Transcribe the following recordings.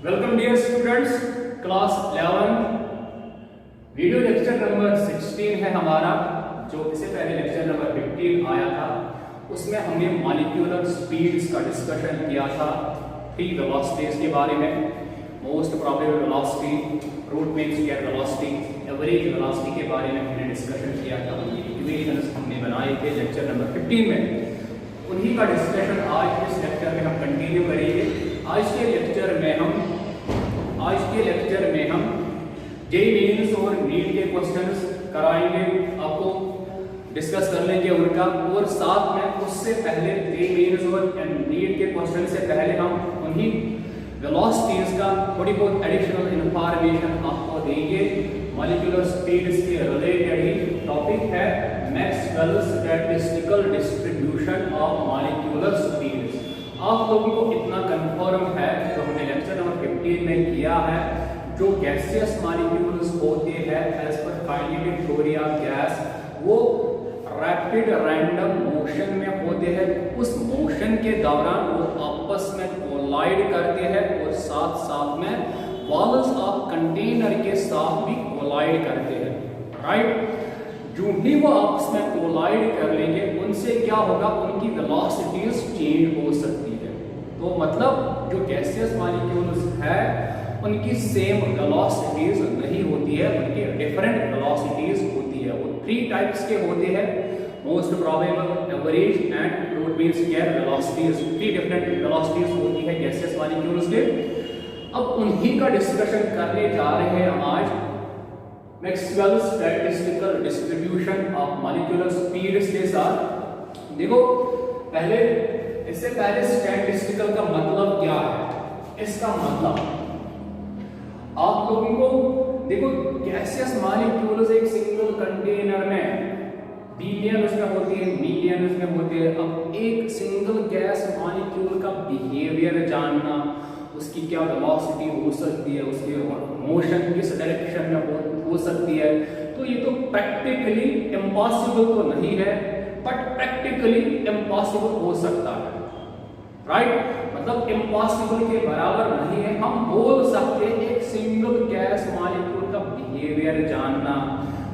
Welcome dear students, class 11 video lecture number 16 है हमारा। जो इससे पहले लेक्चर नंबर 15 आया था उसमें हमने मॉलिक्यूलर स्पीड्स का डिस्कशन किया था। थ्री वेलोसिटीज के बारे में, most probable velocity, root mean square velocity, average velocity के बारे में हमने डिस्कशन किया था। उनकी इक्वेशंस हमने बनाए थे लेक्चर नंबर 15 में। उन्हीं का डिस्कशन आज इस लेक्चर में हम कंटिन्यू करेंगे। आज के लेक्चर में हम जेईई मेंस और नीट के क्वेश्चंस कराएंगे, आपको डिस्कस कर लेंगे उनका। और साथ में उससे पहले जेईई मेंस और नीट के क्वेश्चन से पहले हम उन्हीं वेलोसिटीज का थोड़ी बहुत एडिशनल इंफॉर्मेशन आपको देंगे। मॉलिक्यूलर स्पीड्स के रिलेटेड ही टॉपिक है Maxwell statistical distribution of molecular speeds. आप लोगों को इतना कंफर्म है जो हमने लेक्चर नंबर 15 में किया है, जो गैसियस मॉलिक्यूल्स होते हैं as per kinetic theory of gas, वो रैपिड रैंडम मोशन में होते हैं। उस मोशन के दौरान वो आपस में कोलाइड करते हैं और साथ साथ में वॉल्स ऑफ कंटेनर के साथ भी कोलाइड करते हैं, राइट। जो ही वो आपस में कोलाइड कर लेंगे उनसे क्या होगा, उनकी वेलोसिटीज चेंज हो सकती है। तो मतलब जो गैसियस मॉलिक्यूल्स है उनकी सेम वेलोसिटीज नहीं होती है, उनकी डिफरेंट वेलोसिटीज होती है। वो थ्री टाइप्स के होते हैं, most probable, average and root mean square velocities. Three different velocities होती है गैसियस मॉलिक्यूल्स के। अब उन्हीं का डिस्कशन करने जा रहे हैं हम आज। Maxwell statistical distribution of molecular speeds के साथ। देखो इससे पहले स्टैटिस्टिकल का मतलब क्या है। इसका मतलब आप लोगों को देखो, गैसियस मॉलिक्यूल्स एक सिंगल कंटेनर में बिलियंस में होती है, मिलियंस में होते हैं। अब एक सिंगल गैस मॉलिक्यूल का बिहेवियर जानना, उसकी क्या वेलोसिटी हो सकती है, उसके मोशन किस डायरेक्शन में हो सकती है, तो ये तो प्रैक्टिकली इम्पॉसिबल तो नहीं है, बट प्रैक्टिकली इम्पॉसिबल हो सकता है, राइट। मतलब इम्पॉसिबल के बराबर नहीं है। हम बोल सकते हैं एक सिंगल गैस मॉलिक्यूल का बिहेवियर जानना,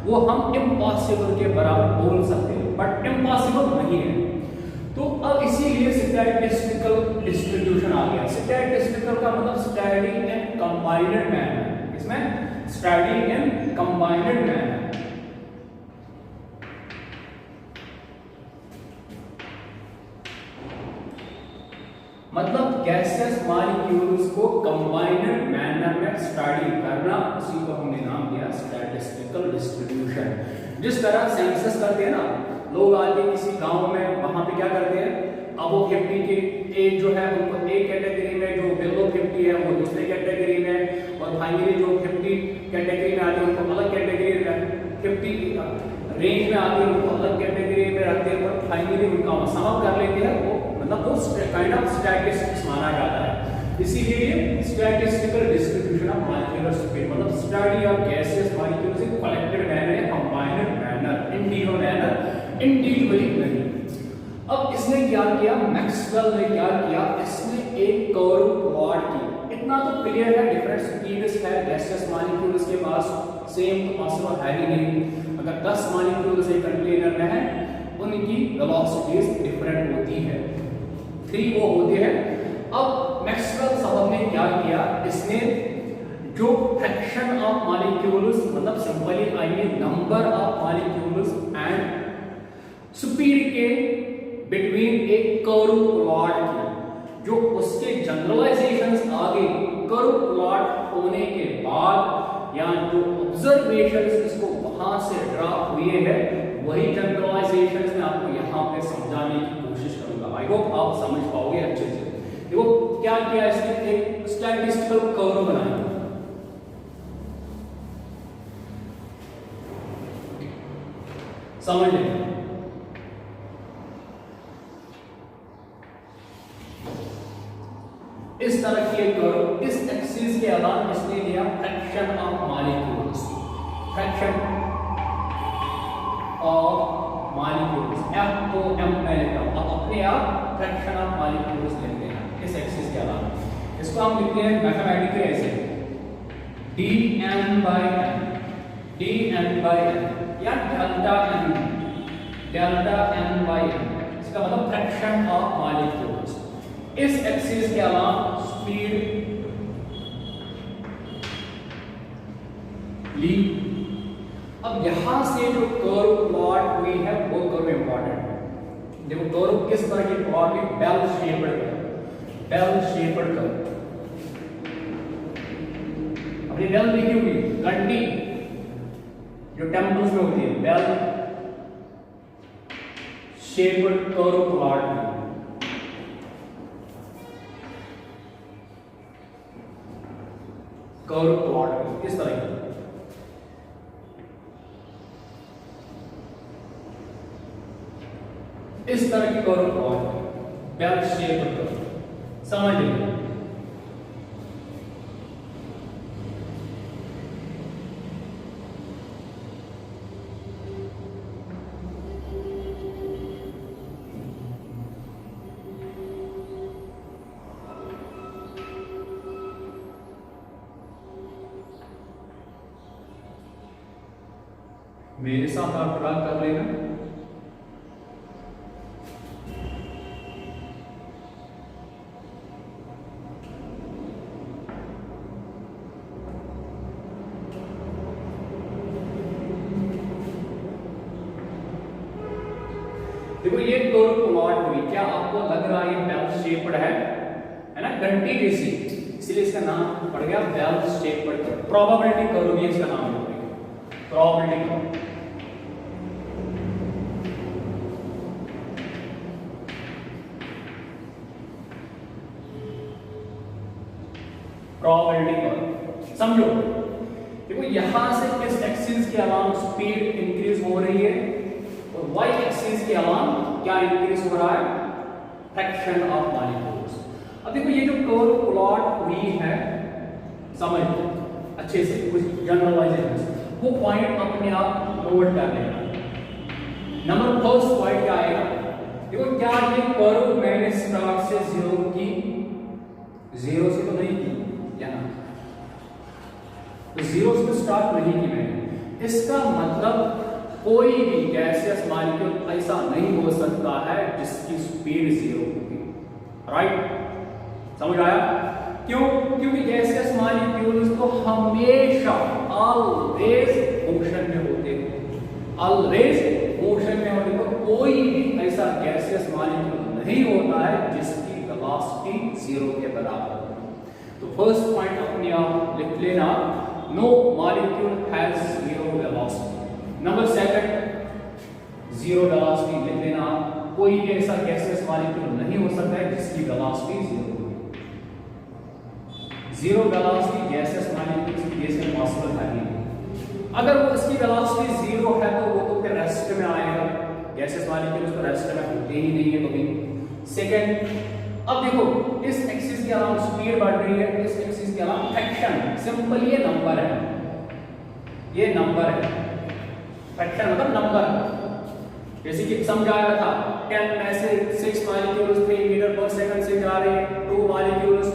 वो हम इम्पॉसिबल के बराबर बोल सकते हैं, बट इम्पॉसिबल नहीं है। तो अब इसीलिए स्टैटिस्टिकल डिस्ट्रीब्यूशन आ गया। स्टैटिस्टिकल का मतलब स्टडी इन कंबाइंड मैनर। इसमें स्टडी इन कंबाइंड मैनर, मतलब गैसियस मॉलिक्यूल्स को कंबाइंड मैनर में स्टडी करना, उसी को हमने नाम दिया स्टैटिस्टिकल डिस्ट्रीब्यूशन। जिस तरह सेंसस करते हैं ना लोग, आके किसी गांव में, वहां पे क्या करते हैं, अब वो 50 की एज जो है उनको एक कैटेगरी में, जो बिलो 50 है वो दूसरे कैटेगरी में, और फाइनली जो 50 कैटेगरी में आते हैं उनको अलग कैटेगरी में, 50 रेंज में आते हैं उनको अलग कैटेगरी में रखते हैं, और फाइनली उनका सम कर लेते हैं। वो मतलब वो काइंड ऑफ स्टैटिस्टिक्स माना जाता है। इसीलिए statistical distribution of molecular speed, मतलब study of gaseous molecules in collected manner, combined manner, individual manner, individually नहीं। अब इसने क्या किया, मैक्सवेल ने क्या किया, इसने एक कर्व प्लॉट की। इतना तो क्लियर है, डिफरेंट स्पीड्स है गैसियस मॉलिक्यूल्स के पास, सेम तो पॉसिबल है ही नहीं। अगर 10 मॉलिक्यूल्स एक कंटेनर में है, उनकी वेलोसिटीज डिफरेंट होती है, 3 वो होते हैं। अब मैक्सवेल साहब ने क्या किया, इसने जो फ्रैक्शन ऑफ मॉलिक्यूल्स, मतलब simply I mean number of molecules and speed के बिटवीन एक कर्व प्लॉट की, जो उसके जनरलाइजेशंस आगे कर्व प्लॉट होने के बाद, या जो ऑब्जर्वेशंस इसको वहां से ड्रा हुए हैं, वही जनरलाइजेशंस मैं आपको यहां पे समझाने की कोशिश करूंगा। आई होप आप समझ पाओगे अच्छे से। देखो क्या किया इसने, एक स्टैटिस्टिकल कर्व बनाया। समझ लेना, इस तरह की एक कर्व, इस एक्सिस के अलावा इसने लिया fraction of molecules, fraction of molecules, F को एम में लिखा हूं, अब अपने आप फ्रैक्शन ऑफ मॉलिक्यूल्स लिखते हैं इस एक्सिस के अलावा। इसको हम लिखते हैं मैथमेटिकली ऐसे dn by n, dn by n या डेल्टा n by n, इसका मतलब फ्रैक्शन ऑफ मॉलिक्यूल्स। इस एक्सिस के अलावा स्पीड ली। अब यहां से जो कर्व प्लॉट हुई है वो कर्व इंपॉर्टेंट है। देखो कर्व किस तरह की प्लॉट हुई, bell shaped curve, bell shaped curve. अब ये बेल लिखी हुई घंटी जो टेम्पल्स में होती है, बेल शेप्ड कर्व प्लॉट है। कर्व प्लॉट किस तरह की, इस तरह की curve plot, bell shaped curve, समझ लीजिए। मेरे साथ आप ड्रा कर लेना। देखो ये कर्व प्लॉट हुई, क्या आपको लग रहा है ये बेल शेप्ड है ना, घंटी जैसी, इसलिए इसका नाम पड़ गया bell shaped curve. Probability curve भी इसका नाम है, प्रोबेबिलिटी कर्व। प्रोबेबिलिटी कर्व समझो। देखो यहां से इस एक्सिस के अलावा स्पीड इंक्रीज हो रही है और y एक्सिस के अलावा क्या इंक्रीज हो रहा है, फ्रैक्शन ऑफ मॉलिक्यूल्स। अब देखो ये जो कर्व प्लॉट हुई है, समझ अच्छे से, कुछ जनरलाइजेशन, वो पॉइंट अपने आप नोट कर लेना। नंबर फर्स्ट पॉइंट क्या आएगा, देखो क्या ये कर्व मैंने स्टार्ट से जीरो की, जीरो से तो नहीं की, यहाँ तो जीरो से स्टार्ट नहीं की मैंने, इसका मतलब कोई भी गैसियस मॉलिक्यूल ऐसा नहीं हो सकता है जिसकी स्पीड जीरो होगी, राइट, समझ आया? क्यों? क्योंकि गैसियस मॉलिक्यूल्स तो हमेशा ऑलवेज मोशन में होते हैं, ऑलवेज मोशन में होते, तो कोई भी ऐसा गैसियस मॉलिक्यूल नहीं होता है जिसकी वेलोसिटी जीरो के बराबर हो। तो फर्स्ट पॉइंट अपने आप लिख लेना, no molecule has zero velocity. Number second, zero velocity लिख लेना, कोई भी ऐसा गैसियस मॉलिक्यूल नहीं हो सकता है जिसकी वेलोसिटी जीरो हो। जीरो वेलोसिटी गैसियस मॉलिक्यूल की केस में पॉसिबल है नहीं। अगर वो इसकी वेलोसिटी जीरो है तो वो तो फिर रेस्ट में आएगा, गैसियस मॉलिक्यूल तो रेस्ट में होते ही नहीं है कभी। सेकंड, अब देखो इस एक्सिस के अलावा स्पीड बढ़ रही है, इस एक्सिस के अलावा फ्रैक्शन, सिंपल ये नंबर है, ये नंबर है, फ्रैक्शन मतलब नंबर। जैसे कि समझाया था 10 में से 6 मॉलिक्यूल्स 3 मीटर पर सेकंड से जा रहे हैं, 2 मॉलिक्यूल्स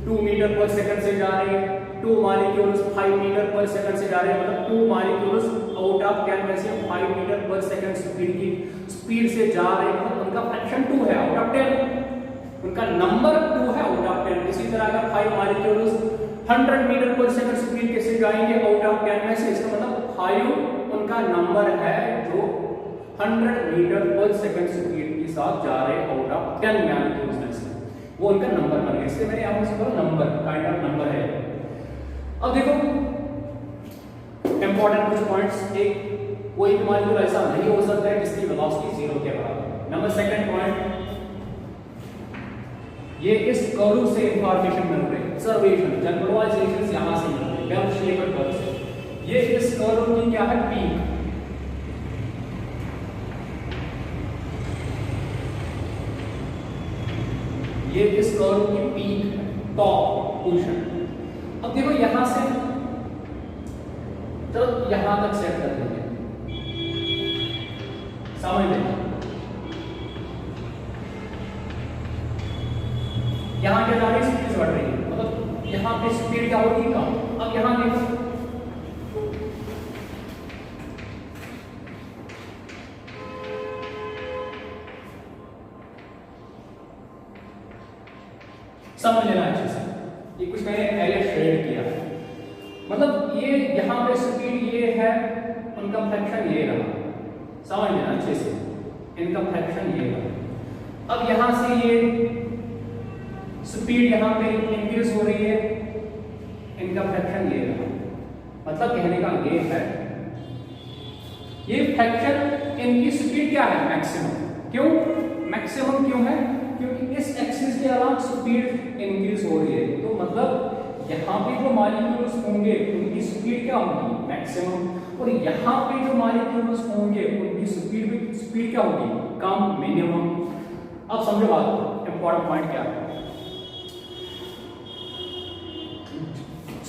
2 मीटर पर सेकंड से जा रहे हैं, 2 मॉलिक्यूल्स 5 मीटर पर सेकंड से जा रहे हैं, मतलब 2 मॉलिक्यूल्स आउट ऑफ 10 में से 5 मीटर पर सेकंड स्पीड से जा रहे हैं, मतलब उनका फ्रैक्शन 2 है आउट ऑफ 10, उनका नंबर 2 है आउट ऑफ 10। इसी तरह अगर 5 molecules 100 metre per second speed से जाएंगे आउट ऑफ 10 में से, इसका मतलब 5 उनका नंबर है जो 100 मीटर पर सेकंड स्पीड के साथ जा रहे हैं आउट ऑफ 10 मॉलिक्यूल्स में से, वो उनका नंबर बन गया। इसलिए मैंने यहां से बोला नंबर, काइंड ऑफ नंबर है। अब देखो इंपॉर्टेंट कुछ पॉइंट्स, एक कोई भी मॉलिक्यूल ऐसा नहीं हो सकता है जिसकी वेलोसिटी जीरो के बराबर। नंबर सेकंड पॉइंट, ये इस कर्व से इंफॉर्मेशन मिल रही है, ऑब्जर्वेशन जनरलाइजेशन यहां से मिल रही है, बेल शेप्ड कर्व से। ये इस कर्व की क्या है, पीक, ये इस कर्व की पीक है, टॉप पोजीशन। अब देखो यहां से तो यहां तक सेट कर देंगे, समझ लेना। यहां क्या जा रही है, स्पीड बढ़ रही है, यहाँ पे स्पीड क्या होगी, कम। अब यहाँ देखो, समझ लेना अच्छे से, ये कुछ मैंने पहले शेड किया, मतलब ये यहाँ पे स्पीड ये है, उनका फ्रैक्शन ये रहा, समझ लेना अच्छे से, इनका फ्रैक्शन ये रहा। अब यहाँ से ये स्पीड यहाँ पे इंक्रीज हो रही है, इनका फ्रैक्शन ये रहा, मतलब कहने का ये है, ये फ्रैक्शन इनकी स्पीड क्या है, मैक्सिमम। क्यों मैक्सिमम क्यों है, क्योंकि इस एक्सिस के अलावा स्पीड इंक्रीज हो रही है, तो मतलब यहाँ पे जो मॉलिक्यूल्स होंगे उनकी स्पीड क्या होगी, मैक्सिमम, और यहाँ पे जो मॉलिक्यूल्स होंगे उनकी स्पीड क्या होगी, कम, मिनिमम। अब समझो बात को, इंपॉर्टेंट पॉइंट क्या है,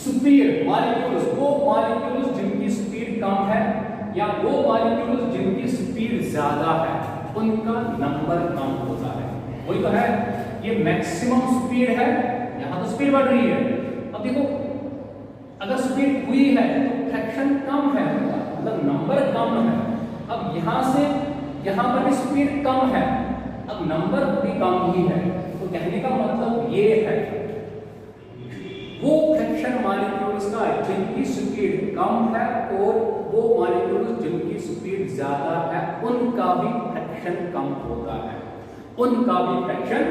स्पीड मॉलिक्यूल्स, वो मॉलिक्यूल्स जिनकी स्पीड कम है या वो मॉलिक्यूल्स जिनकी स्पीड ज्यादा है, उनका नंबर कम होता है। वही तो है, ये मैक्सिमम स्पीड है, यहां तो स्पीड बढ़ रही है। अब देखो, अगर स्पीड हुई है तो फ्रैक्शन कम है, मतलब नंबर कम है। अब यहां से यहां पर भी स्पीड कम है, अब नंबर भी कम ही है, तो कहने का मतलब ये है, वो फ्रैक्शन मॉलिक्यूल्स का जिनकी स्पीड कम है और वो मॉलिक्यूल्स जिनकी स्पीड ज्यादा है, उनका भी फ्रैक्शन कम होता है, उनका भी फ्रैक्शन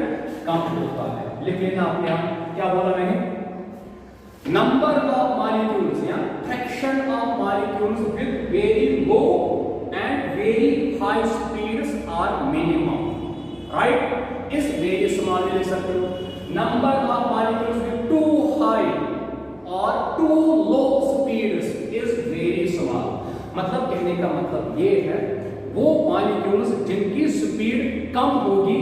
कम होता है। लिख लेना आपने, यहाँ क्या बोला मैंने, नंबर ऑफ मॉलिक्यूल्स या fraction of molecules with very low and very high speeds are minimum, right. इस वेरी स्मॉल ले सकते हो, number of molecules with too high और too low speeds is very small. मतलब कहने का मतलब ये है, वो मॉलिक्यूल्स जिनकी स्पीड कम होगी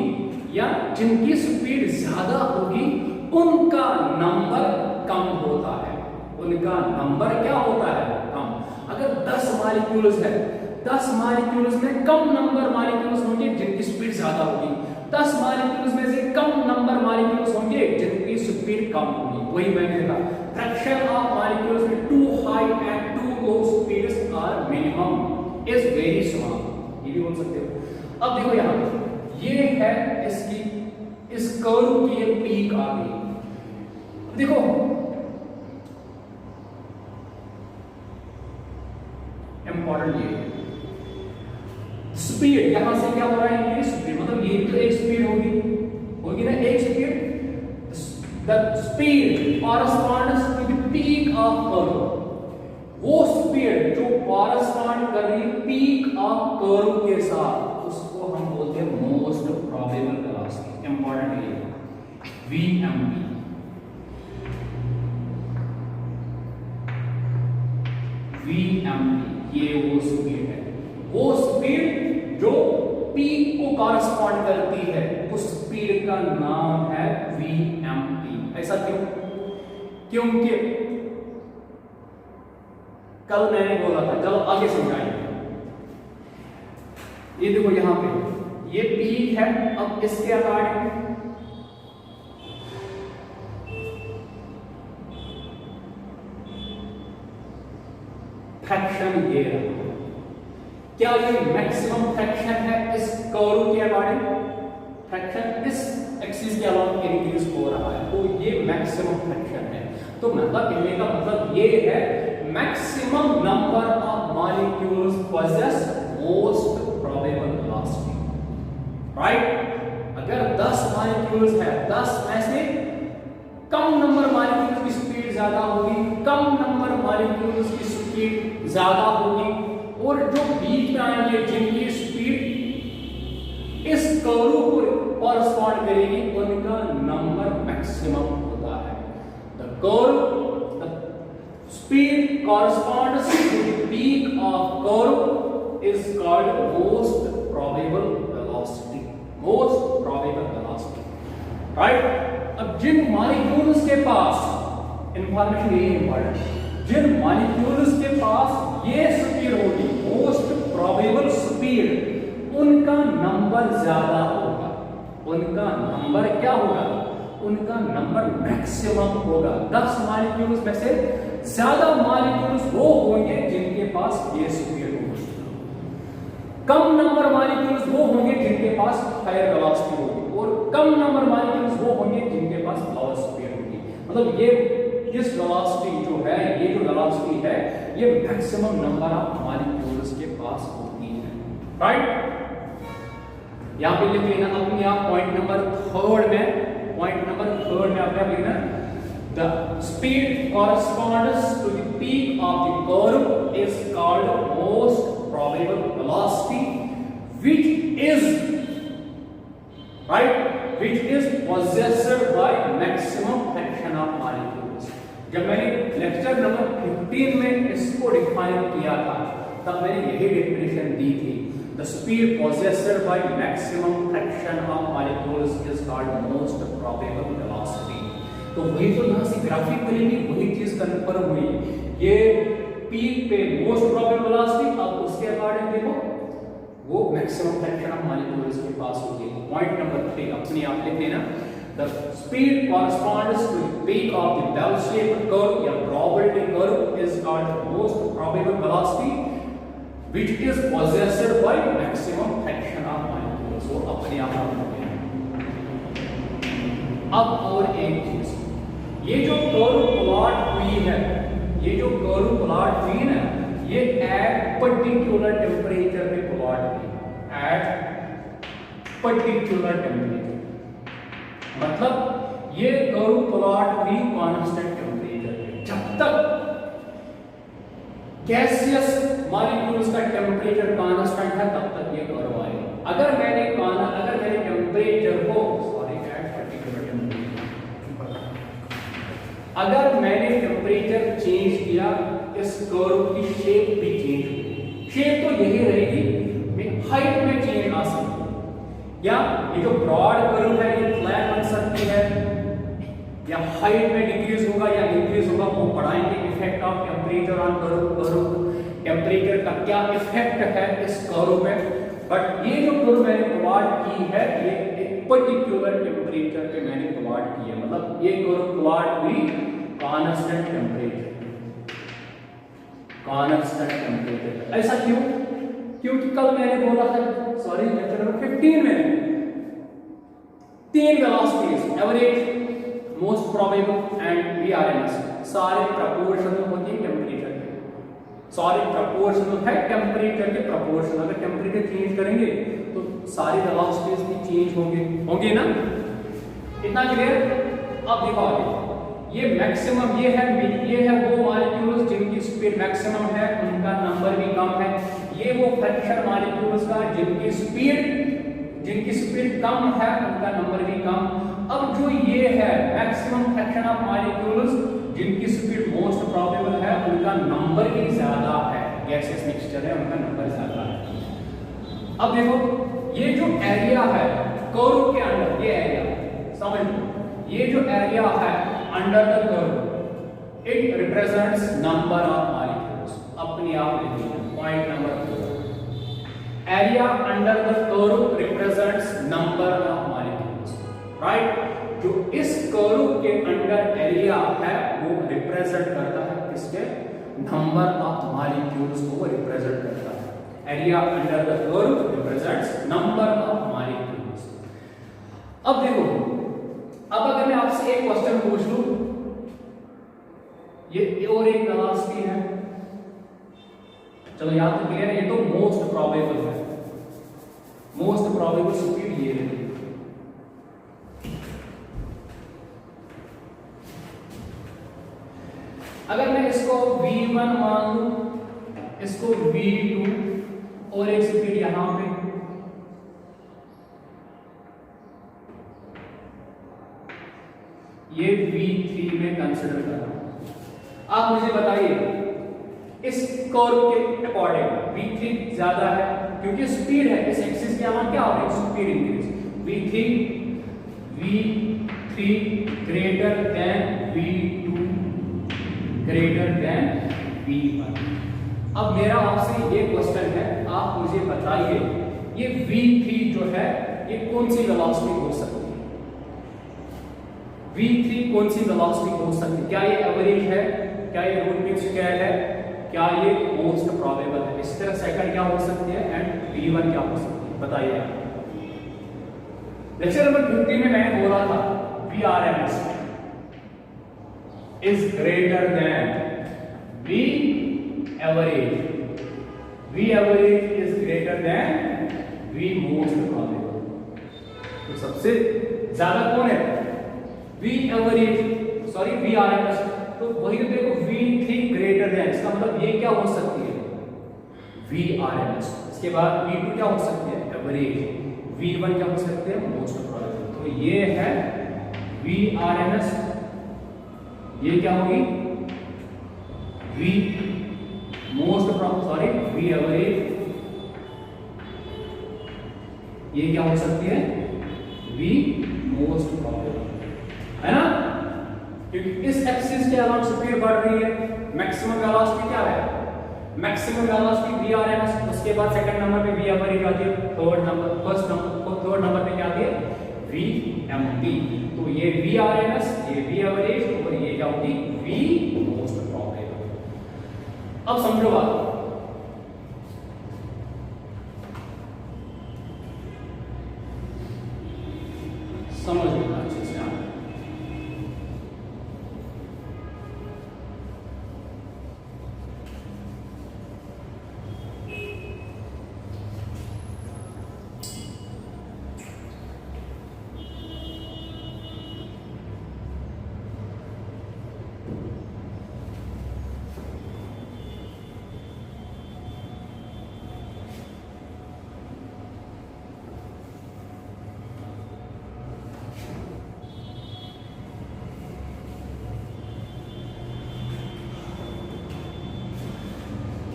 या जिनकी स्पीड ज्यादा होगी, उनका नंबर कम होता है, उनका नंबर क्या होता है, कम। अगर 10 मॉलिक्यूल्स है, 10 मॉलिक्यूल्स में कम नंबर मॉलिक्यूल्स होंगे जिनकी स्पीड ज्यादा होगी, 10 मॉलिक्यूल्स में से कम नंबर मॉलिक्यूल्स होंगे जिनकी स्पीड कम होगी। वही मैंने कहा, fraction of molecules with too high and too low speeds are minimum is very small, ये भी बोल सकते हो। अब देखो यहां पे ये है इसकी, इस कर्व की ये पीक आ गई, देखो इंपॉर्टेंट ये स्पीड, यहां से क्या हो रहा है, ये स्पीड, मतलब ये तो एक स्पीड होगी ना, एक speed, the speed corresponds to the peak of curve, वो स्पीड जो कॉरस्पॉन्ड कर रही पीक ऑफ कर्व के साथ, उसको हम बोलते हैं मोस्ट प्रोबेबल वेलोसिटी। इंपॉर्टेंट ये VMP, VMP ये वो स्पीड है, वो स्पीड जो पीक को कॉरस्पॉन्ड करती है, उस स्पीड का नाम है VMP। ऐसा क्यों, क्योंकि कल मैंने बोला था, चलो आगे समझाएंगे। ये देखो यहां पे ये पीक है, अब इसके अकॉर्डिंग फ्रैक्शन ये रहा, क्या ये मैक्सिमम फ्रैक्शन है इस कर्व के अकॉर्डिंग, फ्रैक्शन इस एक्सिस के अलावा इंक्रीज हो रहा है, तो ये मैक्सिमम फ्रैक्शन है। तो मतलब कहने का मतलब ये है, maximum number of molecules possess most probable velocity, right? अगर 10 molecules है, 10 में से कम नंबर molecules की स्पीड ज्यादा होगी, कम नंबर molecules की स्पीड ज्यादा होगी, और जो बीच में आएंगे जिनकी स्पीड इस कर्व को कॉरस्पॉन्ड करेगी, उनका नंबर मैक्सिमम होता है। The curve speed corresponds to the peak of curve is called most probable velocity, most probable velocity, right? अब जिन मॉलिक्यूल्स के पास इंफॉर्मेशन ये इंपॉर्टेंट, जिन मॉलिक्यूल्स के पास ये स्पीड होगी मोस्ट प्रोबेबल स्पीड, उनका नंबर ज्यादा होगा, उनका नंबर क्या होगा, उनका नंबर मैक्सिमम होगा। 10 मॉलिक्यूल्स में से ज्यादा मॉलिक्यूल्स वो होंगे जिनके पास ये सुपीरियर होगी, कम नंबर मॉलिक्यूल्स वो होंगे जिनके पास हायर वेलोसिटी होगी, और कम नंबर मॉलिक्यूल्स वो होंगे जिनके पास लोअर सुपीरियर होगी। मतलब इस वेलोसिटी जो है, ये जो वेलोसिटी है, ये मैक्सिमम नंबर ऑफ मॉलिक्यूल्स के पास होती है, राइट। यहां पे लिख लेना अपने आप पॉइंट नंबर 3 में आपने लिखना the speed corresponds to the peak of the curve is called most probable velocity, which is possessed by maximum fraction of molecules। जब मैंने लेक्चर नंबर 15 में इसको डिफाइन किया था तब मैंने यही डेफिनेशन दी थी, the speed possessed by maximum fraction of molecules is called most probable velocity। तो वही तो यहाँ से ग्राफिकली भी वही चीज कन्फर्म हुई, ये पीक पे मोस्ट प्रोबेबल वेलोसिटी, अब उसके अकॉर्डिंग देखो वो मैक्सिमम फ्रैक्शन ऑफ मॉलिक्यूल्स के पास होगी। पॉइंट नंबर 3 अपने आप लिख लेना, the speed corresponds to the peak of the bell shaped curve या probability curve is called most probable velocity which is possessed by maximum fraction of molecules. वो अपने आप लिख लेना। अब और एक चीज, ये जो कर्व प्लॉट हुई है, ये एट पर्टिकुलर टेम्परेचर पे प्लॉट हुई, एट पर्टिकुलर टेम्परेचर, मतलब ये कर्व प्लॉट हुई कांस्टेंट टेम्परेचर पे। जब तक गैसियस मॉलिक्यूल्स का टेम्परेचर कांस्टेंट है तब तक ये कर्व आएगा। अगर मैंने टेम्परेचर को अगर मैंने टेम्परेचर चेंज किया, इस कर्व की शेप भी चेंज होगी। शेप तो यही रहेगी, हाइट में चेंज आ सकती है, या ये जो ब्रॉड कर्व है ये फ्लैट बन सकती है, या हाइट में डिक्रीज होगा या इंक्रीज होगा। वो पढ़ाएंगे effect of temperature on curve, temperature का क्या इफेक्ट है इस कर्व पे। बट ये जो कर्व मैंने प्लॉट की है, ये एक पर्टिकुलर टेम्परेचर पे मैंने प्लॉट की है, मतलब ये कर्व प्लॉट हुई कांस्टेंट टेम्परेचर। ऐसा क्यों? क्योंकि कल मैंने बोला था, सॉरी लेक्चर नंबर 15 में 3 velocities, average, most probable and VRMS, सारे प्रोपोर्शनल होती है टेम्परेचर के, सारे प्रोपोर्शनल है टेम्परेचर के प्रोपोर्शनल। अगर टेम्परेचर चेंज करेंगे तो सारी वेलोसिटीज भी चेंज होंगे ना, इतना क्लियर। अब देखो आगे, ये मैक्सिमम ये है वो मॉलिक्यूल्स जिनकी स्पीड मैक्सिमम है, उनका नंबर भी कम है। ये वो फ्रैक्शन मॉलिक्यूल्स का जिनकी स्पीड कम है, उनका नंबर भी कम। अब जो ये है मैक्सिमम फ्रैक्शन ऑफ मॉलिक्यूल्स जिनकी स्पीड मोस्ट प्रोबेबल है, उनका नंबर भी ज्यादा है, गैसेस मिक्सचर है, उनका नंबर ज्यादा है। अब देखो ये जो एरिया है कर्व के अंदर, ये एरिया समझ लो, ये जो एरिया है under the curve, it represents number of molecules. अपने आप लिख लीजिए point number 4, area under the curve represents number of molecules, right. जो इस कर्व के अंडर एरिया है वो रिप्रेजेंट करता है किसके? नंबर ऑफ मॉलिक्यूल्स को वो रिप्रेजेंट करता है। Area under the curve represents number of molecules. अब देखो, अब अगर मैं आपसे एक क्वेश्चन पूछ लूं, ये और एक वेलोसिटी है, चलो यहां तो क्लियर है, ये तो मोस्ट प्रोबेबल है, मोस्ट प्रोबेबल स्पीड ये है। अगर मैं इसको v1 मान लूं, इसको v2 और एक स्पीड यहां पे, ये v3 में कंसीडर करना। आप मुझे बताइए इस कर्व के अकॉर्डिंग v3 ज्यादा है क्योंकि स्पीड है, इस एक्सिस के यहां क्या हो रहा है? Speed increase. v3 greater than v2 greater than v1। अब मेरा आपसे ये क्वेश्चन है, आप मुझे बताइए ये v3 जो है ये कौन सी वेलोसिटी हो सकती है? v3 कौन सी वेलोसिटी हो सकती है? क्या ये एवरेज है, क्या ये रूट मीन स्क्वायर है, क्या ये मोस्ट प्रोबेबल है? इसी तरह सेकंड क्या हो सकती है एंड v1 क्या हो सकती है, बताइए आप। लेक्चर नंबर 15 में मैंने बोला था Vrms is greater than V average, V average is greater than V most probable। तो सबसे ज्यादा कौन है? V average, sorry Vrms। तो वही तो देखो V3 ग्रेटर देन, इसका मतलब ये क्या हो सकती है? Vrms। इसके बाद V2 क्या हो सकती है? एवरेज। V1 क्या हो सकती है? Most probable. तो ये है Vrms, ये क्या होगी? V most probable, sorry V average, ये क्या हो सकती है? V मोस्ट प्रोबेबल, है ना? क्योंकि इस एक्सिस के अलाउंस स्पीड बढ़ रही है, मैक्सिमम वेलोसिटी क्या है? मैक्सिमम वेलोसिटी Vrms, उसके बाद सेकंड नंबर पे V एवरेज आती है, थर्ड नंबर पे क्या आती है? Vmp। तो ये Vrms, ये V एवरेज और ये क्या होगी? V most probable. अब समझो बात, समझ लेना अच्छे से आप।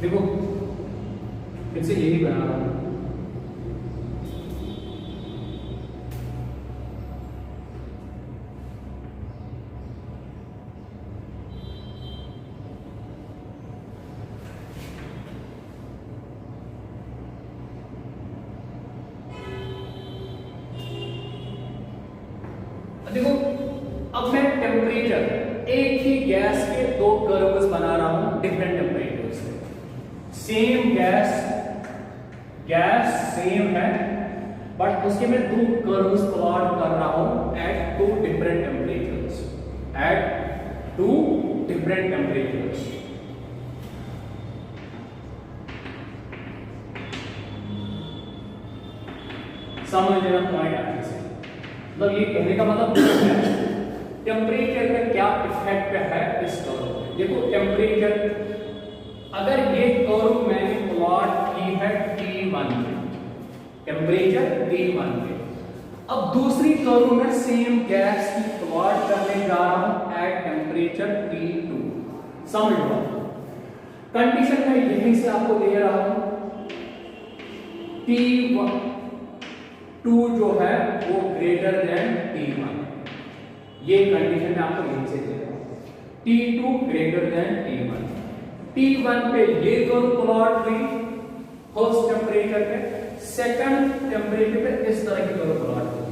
देखो फिर से यही बना रहा हूं, देखो अब मैं टेम्परेचर, एक ही गैस के दो कर्व्स बना रहा हूं डिफरेंट टेम्परेचर से। सेम गैस सेम है, बट उसके मैं दो कर्व्स प्लॉट कर रहा हूं at two different temperatures, at two different temperatures. समझ लेना पॉइंट अच्छे से। मतलब ये कहने का मतलब है टेम्परेचर का क्या इफेक्ट है इस कर्व पे। देखो टेम्परेचर, अगर ये कर्व मैंने प्लॉट की है T1 पे, टेम्परेचर T1 पे, अब दूसरी कर्व में सेम गैस की प्लॉट करने जा रहा हूं एट टेम्परेचर T2। समझ लो कंडीशन मैं यहीं से आपको दे रहा हूं, T2 जो है वो ग्रेटर देन T1, ये कंडीशन मैं आपको यहीं से दे रहा हूं, T2 greater than T1। T1 पे ये कर्व प्लॉट हुई फर्स्ट टेम्परेचर पे, सेकंड टेम्परेचर पे इस तरह की कर्व प्लॉट हुई।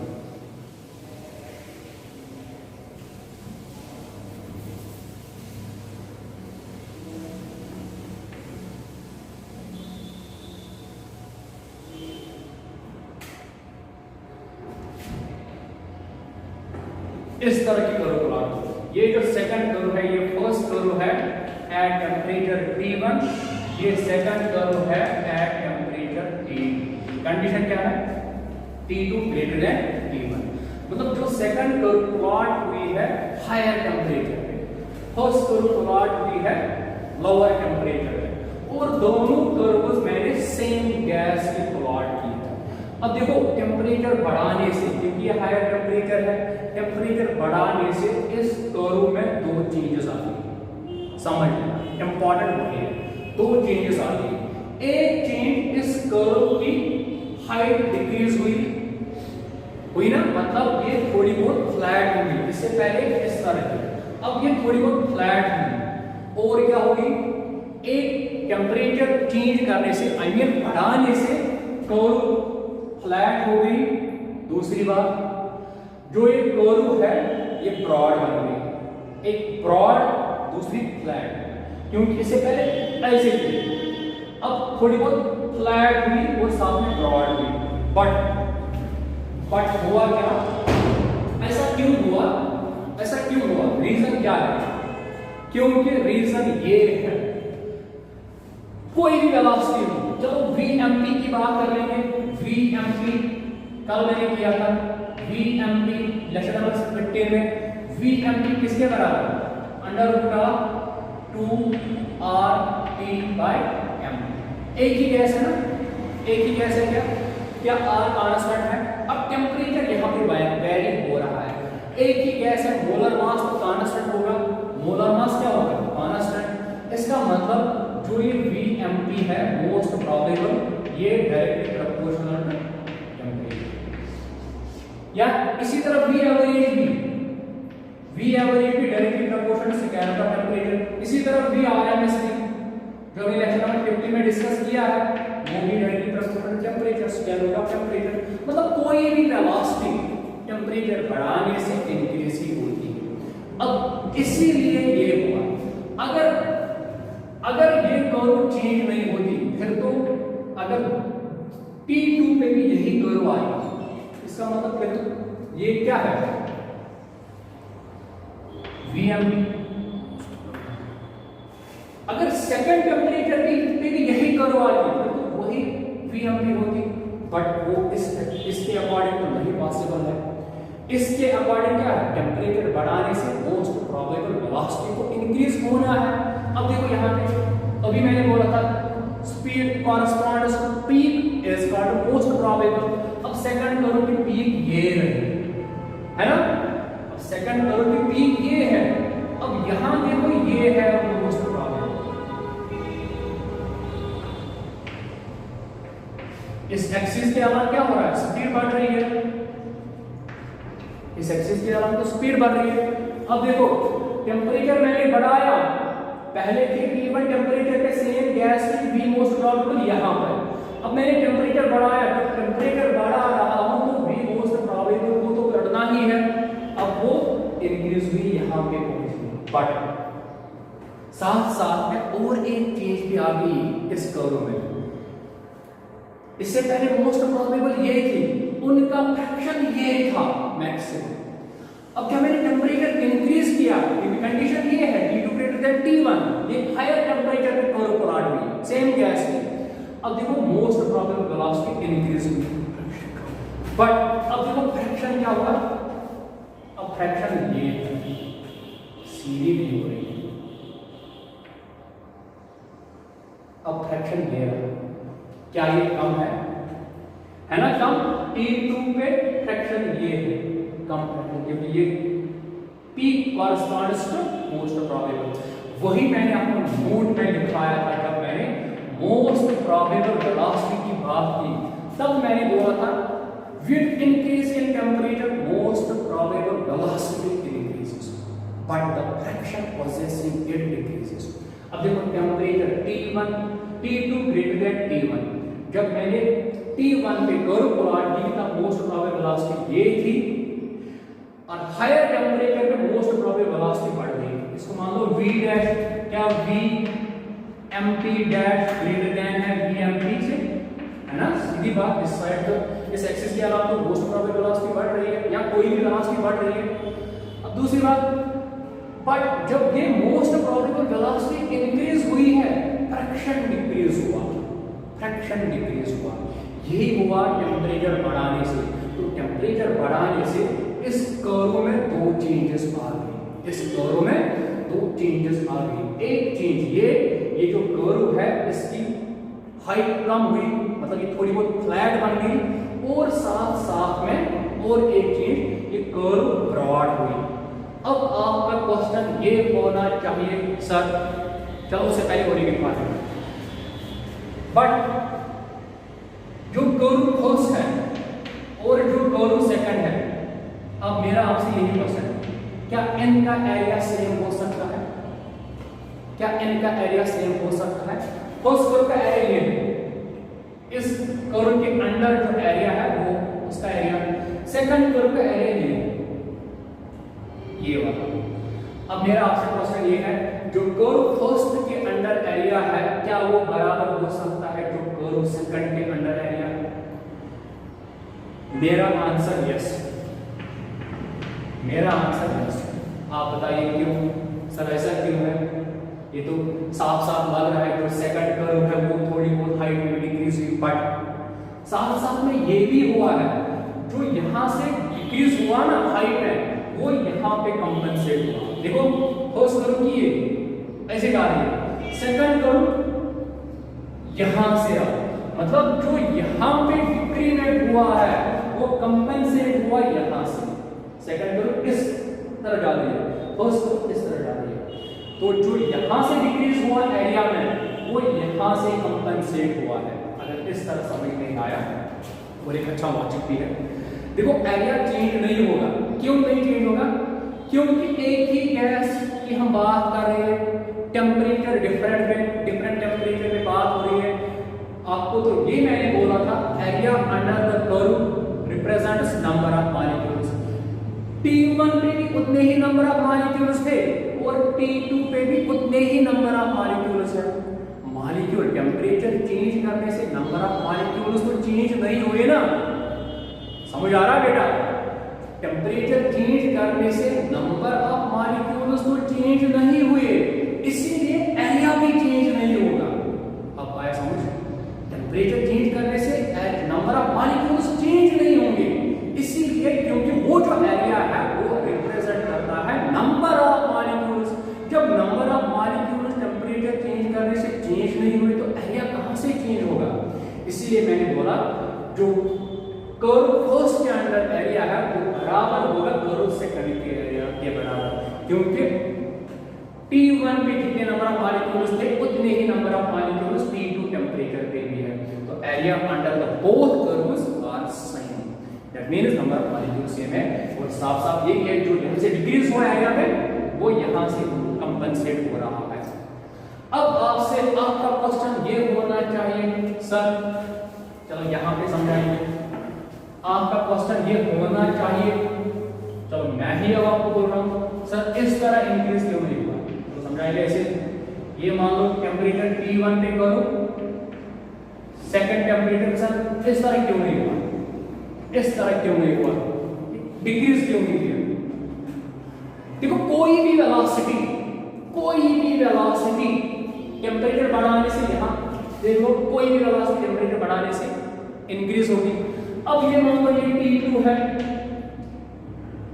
इस तरह की कर्व प्लॉट हुई। ये जो सेकंड कर्व है, ये फर्स्ट कर्व है एट टेम्परेचर T1, ये सेकंड कर्व है एट टेम्परेचर T2। कंडीशन क्या है? T2 greater than T1। मतलब जो सेकंड कर्व प्लॉट हुई है हायर टेम्परेचर पे, फर्स्ट कर्व प्लॉट हुई है लोअर टेम्परेचर पे, और दोनों कर्व्स मैंने सेम गैस की प्लॉट की है। अब देखो टेम्परेचर बढ़ाने से, क्योंकि ये हायर टेम्परेचर है, टेम्परेचर बढ़ाने से इस कर्व में दो चेंजेस आती है। समझ लेना इंपॉर्टेंट वही है, दो चेंजेस आती है। एक चेंज इस कर्व की हाइट डिक्रीज हुई ना, मतलब ये थोड़ी बहुत फ्लैट होगी, इससे पहले इस तरह की, अब ये थोड़ी बहुत फ्लैट हुई। और क्या होगी? एक टेम्परेचर चेंज करने से, आई मीन बढ़ाने से कर्व फ्लैट हो गई। दूसरी बात, जो ये कर्व है ये ब्रॉड बन गई, एक ब्रॉड दूसरी फ्लैट, क्योंकि इससे पहले ऐसे थी, अब थोड़ी बहुत फ्लैट हुई और साथ में ब्रॉड हुई। बट हुआ क्या, ऐसा क्यों हुआ, ऐसा क्यों हुआ, रीजन क्या है? क्योंकि रीजन ये है, कोई भी वेलोसिटी हो, चलो vmp की बात कर लेंगे। vmp कल मैंने किया था, vmp लेक्चर नंबर 15 में vmp किसके बराबर, अंडर रूट का 2r/m। एक ही गैस है ना, एक ही गैस है, क्या r कांस्टेंट है। अब टेम्परेचर यहाँ पे वेरी हो रहा है, एक ही गैस है, मोलर मास तो कांस्टेंट होगा, मोलर मास क्या होगा, कांस्टेंट। इसका मतलब जो ये vmp है मोस्ट प्रोबेबल ये डायरेक्टली प्रोपोर्शनल टू टेम्परेचर, या इसी तरह v एवरेज भी डायरेक्टली प्रोपोर्शनल से क्या होगा, टेम्परेचर। इसी तरह vrms भी जो हमने लेक्चर नंबर 50 में डिस्कस किया है, वो भी डायरेक्टली प्रोपोर्शनल टेम्परेचर से क्या होगा, टेम्परेचर। मतलब कोई भी वेलोसिटी टेम्परेचर बढ़ाने से इंक्रीज ही होती है। अब इसीलिए ये हुआ, अगर ये कर्व चेंज नहीं होती, फिर तो अगर T2 पे भी यही कर्व आएगा, इसका मतलब फिर तो ये क्या है, vmp। अगर सेकंड टेम्परेचर पे भी यही कर्व आती, फिर तो वही vmp होती। बट वो इसके अकॉर्डिंग तो नहीं पॉसिबल है। इसके अकॉर्डिंग क्या है, टेम्परेचर बढ़ाने से मोस्ट प्रोबेबल वेलोसिटी को इंक्रीज होना है। अब देखो यहाँ पे अभी मैंने बोला था speed corresponds to peak is called most probable. अब सेकंड कर्व की पीक ये रही है ना, अब सेकंड कर्व की पीक ये है, अब यहाँ देखो ये है मोस्ट प्रोबेबल। इस एक्सिस के अलावा क्या हो रहा है, स्पीड बढ़ रही है, इस एक्सिस के अलावा तो स्पीड बढ़ रही है। अब देखो टेम्परेचर मैंने बढ़ाया, पहले थी T1 टेम्परेचर पे सेम गैस की V मोस्ट प्रोबेबल यहाँ पर, अब मैंने टेम्परेचर बढ़ाया, तो टेम्परेचर बढ़ा रहा हूँ तो V मोस्ट प्रोबेबल को तो बढ़ना ही है। अब वो इंक्रीज हुई, यहाँ पे पहुंच गई, बट साथ साथ में और एक चीज भी आ गई इस कर्व में। इससे पहले मोस्ट प्रोबेबल ये थी, उनका फ्रैक्शन ये था मैक्सिमम। अब क्या मैंने टेम्परेचर इंक्रीज किया, क्योंकि कंडीशन ये है T2 ग्रेटर देन T1, ये हायर टेम्परेचर पे कर्व प्लॉट हुई सेम गैस की। अब देखो मोस्ट प्रोबेबल वेलोसिटी इंक्रीज हुई, बट अब देखो फ्रैक्शन क्या हुआ, अब फ्रैक्शन ये सीधी भी हो रही है, अब फ्रैक्शन ये है, क्या ये कम है ना, कम। T2 पे फ्रैक्शन ये है कम है, क्योंकि ये peak corresponds to most probable. वही मैंने आपको नोट में लिखवाया था, जब मैंने मोस्ट प्रोबेबल वेलोसिटी की बात की, तब मैंने बोला था with increase in temperature most probable velocity increases, but the fraction possessing it decreases. अब देखो temperature T2 greater than T1, जब मैंने T1 पे कर्व प्लॉट की तब मोस्ट प्रोबेबल वेलोसिटी ये थी, और हायर टेम्परेचर पे मोस्ट प्रोबेबल वेलोसिटी बढ़ गई। इसको मान लो V डैश, क्या vmp डैश ग्रेटर देन है vmp से, है ना, सीधी बात। इस साइड तो इस एक्सिस के अलावा तो मोस्ट प्रोबेबल वेलोसिटी बढ़ रही है, या कोई भी वेलोसिटी बढ़ रही है। अब दूसरी बात, बट जब ये मोस्ट प्रोबेबल वेलोसिटी इंक्रीज हुई है, फ्रैक्शन डिक्रीज हुआ, फ्रैक्शन डिक्रीज हुआ। यही हुआ टेम्परेचर बढ़ाने से। तो टेम्परेचर बढ़ाने से इस कर्व में दो चेंजेस आ गई, इस कर्व में दो चेंजेस आ गई। एक चेंज ये जो कर्व है इसकी हाइट कम हुई, मतलब ये थोड़ी बहुत फ्लैट बन गई, और साथ साथ में और एक चीज, ये कर्व ब्रॉड हुई। अब आपका क्वेश्चन ये होना चाहिए सर, चलो उससे पहले और एक बात है, बट जो कर्व फर्स्ट है और जो कर्व सेकंड है, अब मेरा आपसे यही क्वेश्चन है, क्या इनका एरिया सेम हो सकता है, क्या इनका एरिया सेम हो सकता है? फर्स्ट कर्व का एरिया ये है, इस कर्व के अंदर जो एरिया है वो उसका एरिया, सेकंड कर्व का एरिया ये है, ये वाला। अब मेरा आपसे क्वेश्चन ये है, जो कर्व फर्स्ट के अंडर एरिया है क्या वो बराबर हो सकता है जो कर्व सेकंड के अंडर एरिया है? मेरा आंसर यस, मेरा आंसर यस। आप बताइए क्यों सर, ऐसा क्यों है? ये तो साफ साफ लग रहा है जो सेकंड कर्व है वो थोड़ी बहुत हाइट में डिक्रीज हुई, बट साथ साथ में ये भी हुआ है जो यहां से डिक्रीज हुआ ना हाइट है वो यहां पे कंपनसेट हुआ। देखो फर्स्ट कर्व की ये ऐसे गा रही है, सेकंड कर्व यहां से आ, मतलब जो यहां पे डिक्रीमेंट हुआ है वो कंपनसेट हुआ यहां से। सेकंड कर्व इस तरह जा रही है, फर्स्ट कर्व इस तरह जा रही है, तो जो यहां से डिक्रीज हुआ एरिया में वो यहां से कंपनसेट हुआ है। अगर इस तरह समझ नहीं आया और एक अच्छा लॉजिक भी है। देखो एरिया चेंज नहीं होगा, क्यों नहीं चेंज होगा? क्योंकि एक ही गैस की हम बात कर रहे हैं, टेम्परेचर डिफरेंट है, डिफरेंट टेम्परेचर पे बात हो रही है। आपको तो ये मैंने बोला था, area under the curve represents number of molecules. T1 पे भी उतने ही नंबर ऑफ मॉलिक्यूल्स थे और T2 पे भी उतने ही नंबर ऑफ मॉलिक्यूल्स है। मॉलिक्यूल टेम्परेचर चेंज करने से नंबर ऑफ मॉलिक्यूल्स तो चेंज नहीं हुए ना, समझ आ रहा बेटा? टेम्परेचर चेंज करने से नंबर ऑफ मॉलिक्यूल्स तो चेंज नहीं हुए, इसीलिए एरिया भी चेंज नहीं होगा। अब आया समझ? टेम्परेचर चेंज करने से नंबर ऑफ मॉलिक्यूल्स चेंज नहीं होंगे, इसीलिए क्योंकि वो जो एरिया है वो रिप्रेजेंट करता है नंबर ऑफ मॉलिक्यूल्स। जब number of molecules temperature change करने से चेंज नहीं हुए तो एरिया कहां से चेंज होगा? इसीलिए मैंने बोला जो कर्व फर्स्ट के अंदर एरिया है वो बराबर होगा कर्व सेकंड के एरिया के बराबर, क्योंकि T1 पे कितने नंबर ऑफ मॉलिक्यूल्स थे उतने ही number of molecules T2 temperature पे भी है। तो area under the both curves are same, that means number of molecules same है। और साफ साफ ये है जो यहां से डिक्रीज हुआ एरिया में वो यहां से कंपनसेट हो रहा है। अब आपसे आपका क्वेश्चन ये होना चाहिए सर, चलो यहां पे समझाएंगे। आपका क्वेश्चन ये होना चाहिए, चलो मैं ही अब आपको बोल रहा हूं सर इस तरह इंक्रीज क्यों नहीं हुआ, तो समझाएंगे ऐसे। ये मान लो टेम्परेचर T1 पे करो, सेकंड टेम्परेचर सर इस तरह क्यों नहीं हुआ, इस तरह क्यों नहीं हुआ, डिक्रीज क्यों नहीं किया? देखो कोई भी वेलोसिटी टेम्परेचर बढ़ाने से, यहां देखो कोई भी वेलोसिटी टेम्परेचर बढ़ाने से इंक्रीज होगी। अब ये मान लो ये T2 है,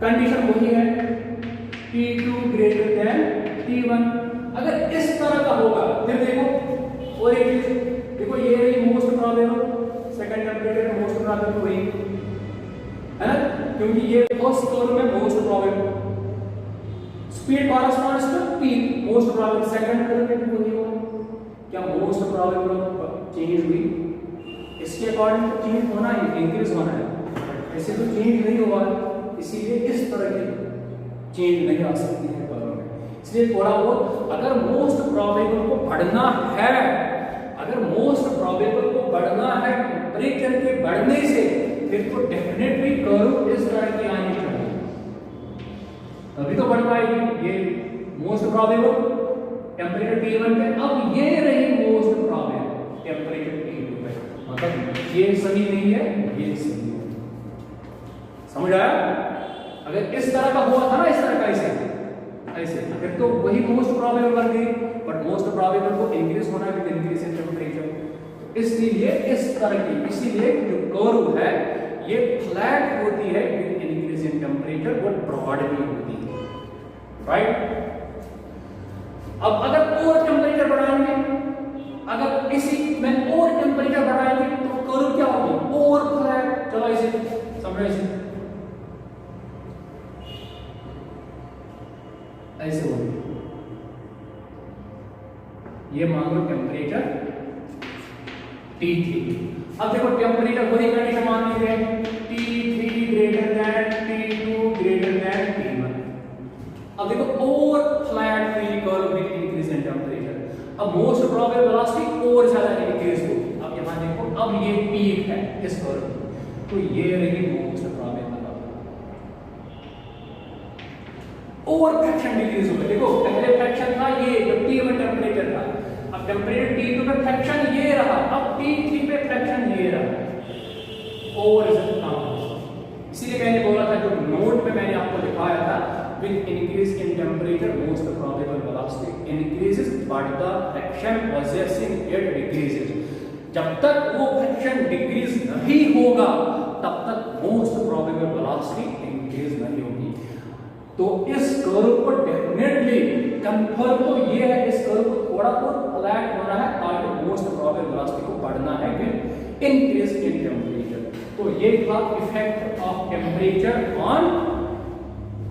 कंडीशन वही है T2 ग्रेटर देन T1। अगर इस तरह का होगा फिर देखो और एक चीज देखो, ये रही most probable, second temperature most probable वही है ना, क्योंकि ये फर्स्ट कर्व में most probable speed corresponds to speed, most probable second curve में भी वही होगा। क्या मोस्ट प्रोबेबल चेंज हुई? इसके अकॉर्डिंग तो चेंज होना है, इंक्रीज होना है, ऐसे तो चेंज नहीं हुआ, इसीलिए इस तरह की चेंज नहीं आ सकती है कर्व में। इसलिए थोड़ा बहुत अगर मोस्ट प्रोबेबल को बढ़ना है, अगर मोस्ट प्रोबेबल को बढ़ना है टेम्परेचर के बढ़ने से, फिर तो डेफिनेटली कर्व इस तरह की आनी चाहिए, तभी तो बढ़ पाएगी। ये मोस्ट प्रोबेबल टेम्परेचर T1 पे, अब ये रही मोस्ट प्रोबेबल टेम्परेचर T2 पे, मतलब ये सही नहीं है, ये सही है। समझ आया? अगर इस तरह का हुआ था ना, इस तरह का ऐसे फिर तो वही मोस्ट प्रोबेबल बन गई, बट मोस्ट प्रोबेबल को इंक्रीज होना है विद इंक्रीज इन टेम्परेचर, इसलिए इस तरह की, इसीलिए जो कर्व है ये फ्लैट होती है विद इंक्रीज इन टेम्परेचर, वो ब्रॉड भी होती है, राइट? अब अगर और टेम्परेचर बढ़ाएंगे, अगर इसी में और टेम्परेचर बढ़ाएंगे तो कर्व क्या होगी? और फ्लैट। चलो इसे समझो, ऐसे होगी। ये मान लो टेम्परेचर T3, अब देखो टेम्परेचर वही कंडीशन मान लीजिए T3 greater than T2 greater than T1। अब देखो और flat free curve with increase in temperature, अब मोस्ट प्रोबेबल वेलोसिटी और ज्यादा इंक्रीज होगी। अब यहां देखो, अब ये पीक है इस कर्व, तो ये रही मोस्ट प्रोबेबल और फ्रैक्शन डिक्रीज होगा। देखो पहले फ्रैक्शन था ये जब T1 टेम्परेचर था, अब टेम्परेचर T2 पे फ्रैक्शन ये रहा, अब T3 पे फ्रैक्शन ये रहा, ओवर इज कम। इसीलिए मैंने बोला था, जो नोट पे मैंने आपको दिखाया था, with increase in temperature most probable velocity increases but the fraction possessing it decreases। जब तक वो फ्रैक्शन डिक्रीज नहीं होगा तब तक मोस्ट प्रोबेबल वेलोसिटी इंक्रीज नहीं होगी। तो इस कर्व को डेफिनेटली कंफर्म तो ये है, इस कर्व को थोड़ा बहुत फ्लैट होना है ताकि मोस्ट प्रोबेबल वेलोसिटी को बढ़ना है विद इंक्रीज इन टेम्परेचर। तो ये था effect of temperature on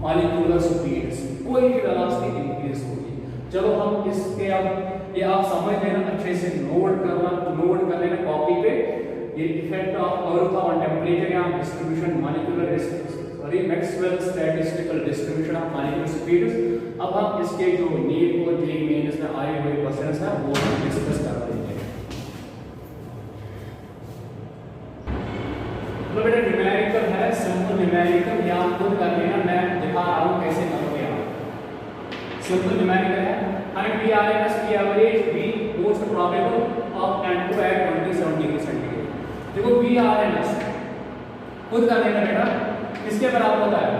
molecular speeds, कोई भी वेलोसिटी इंक्रीज होगी। चलो हम इसके अब ये आप समझ लेना, अच्छे से नोट कर लेना कॉपी पे। ये इफेक्ट ऑफ कर्व था ऑन टेम्परेचर या distribution molecular sorry Maxwell statistical distribution of molecular speeds. अब हम इसके जो नीट और जेईई मेंस में आए हुए क्वेश्चंस हैं वो हम डिस्कस कर रहे हैं। तो बेटा न्यूमेरिकल है, सिंपल न्यूमेरिकल, या खुद कर लेना, मैं दिखा रहा हूं कैसे करोगे आप। सिंपल न्यूमेरिकल है, फाइंड VRMS की average V most probable of N2 at 27 degree centigrade. देखो VRMS खुद कर लेना बेटा, किसके बराबर होता है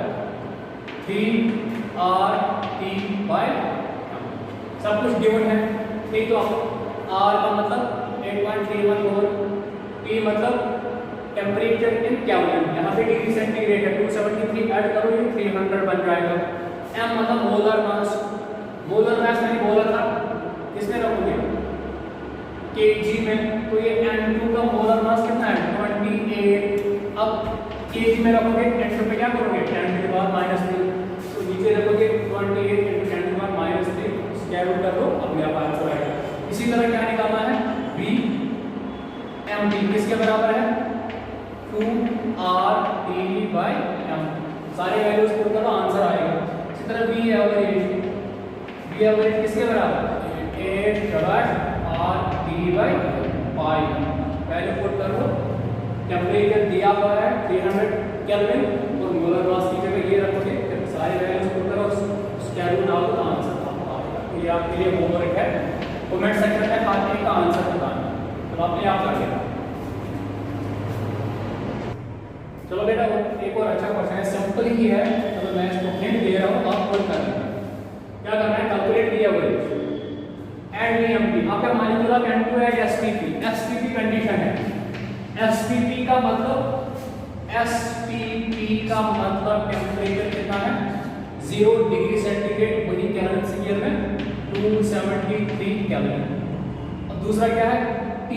3RT बाय सब कुछ गिवन है। ठीक, तो R का मतलब 8.314, T मतलब टेम्परेचर इन केल्विन, यहाँ पे डिग्री सेंटीग्रेड है, 273 ऐड करो ये 300 बन जाएगा। M मतलब मोलर मास, मोलर मास मैंने बोला था किसमें रखोगे kg में, तो ये N2 का मोलर मास कितना है 28। अब kg में रखोगे N2 पे क्या करोगे 10 to the power -3, तो नीचे रखोगे 28 × 10 to the power -3, square root कर लो, अपने आप आंसर आएगा। इसी तरह क्या निकालना है VMT किसके बराबर है 2RT/m, सारे वैल्यूज पुट करो आंसर आएगा। इसी तरह V एवरेज किसके बराबर 8/RT/π, वैल्यू पुट करो, टेम्परेचर दिया हुआ है 300 केल्विन और मोलर मास की जगह ये रखोगे, सारे वैल्यूज पुट करो, स्क्वायर रूट डालो तो आंसर आएगा। तो ये आपके लिए होमवर्क है, कमेंट सेक्शन में खाते का आंसर बताना, तो आपने आप कर लेना। चलो बेटा एक और अच्छा क्वेश्चन है, सिंपल ही है, तो मैं इसको हिंट दे रहा हूं, आप खुद कर लेना। क्या करना है, calculate the average and VMT। आपका मॉलिक्यूलर N2 है STP, STP कंडीशन है। STP का मतलब टेम्परेचर कितना है 0 डिग्री सेंटीग्रेड, वही केल्विन स्केल में 273 केल्विन। अब दूसरा क्या है P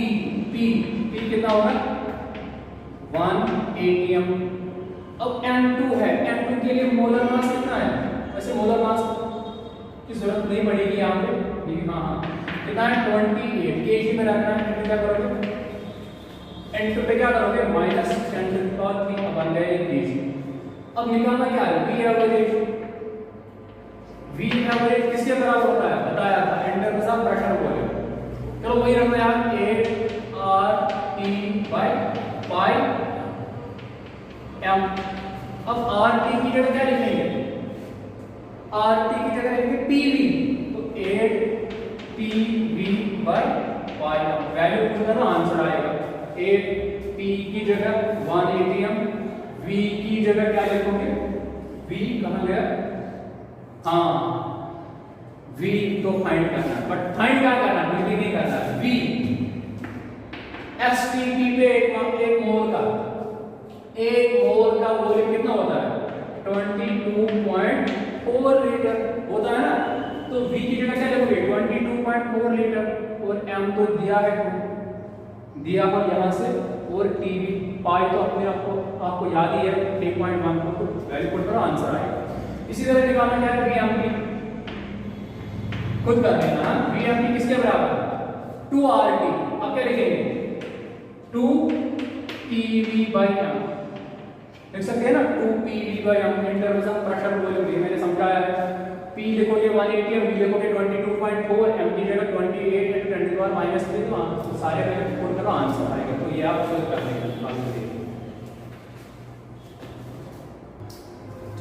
कितना होगा 1 atm। अब N2 है, N2 के लिए मोलर मास कितना है, वैसे मोलर मास की जरूरत नहीं पड़ेगी यहाँ पे, लेकिन हाँ कितना है 28 kg में रखना है। क्या करोगे N2 पे क्या करोगे -10⁻³ बन गया kg। अब निकालना क्या है V एवरेज किसके बराबर होता है बताया था, एंटर के साथ प्रेशर बोले। चलो वही रखो यार 8RT/π m। अब RT की जगह क्या लिखेंगे, RT की जगह लिखेंगे PV, तो 8PV/πm, वैल्यू पुट करो आंसर आएगा। 8P की जगह 1 atm, V की जगह क्या लिखोगे, V कहां गया, हाँ V तो फाइंड करना, बट फाइंड क्या करना बिल्कुल नहीं करना। V STP पे एक मोल का वॉल्यूम कितना होता है 22.4 लीटर होता है ना, तो V की जगह क्या लिखोगे 22.4 लीटर, और M तो दिया हो यहाँ से, और TV पाई तो अपने आपको याद ही है 3.1, तो वैल्यू पुट करो आंसर आएगा। इसी तरह निकालना क्या है VMT, खुद कर लेना। VMT किसके बराबर 2RT, अब क्या लिखेंगे 2PV/m, देख सकते हैं ना 2PV/m, इंटरवल प्रेशर वॉल्यूम मैंने समझाया है। P लिखोगे 1 atm, V लिखोगे 22.4, M की जगह 28 × 10 to the power -3, तो सारे वैल्यू पुट करो आंसर आएगा। तो ये आप खुद कर लेंगे।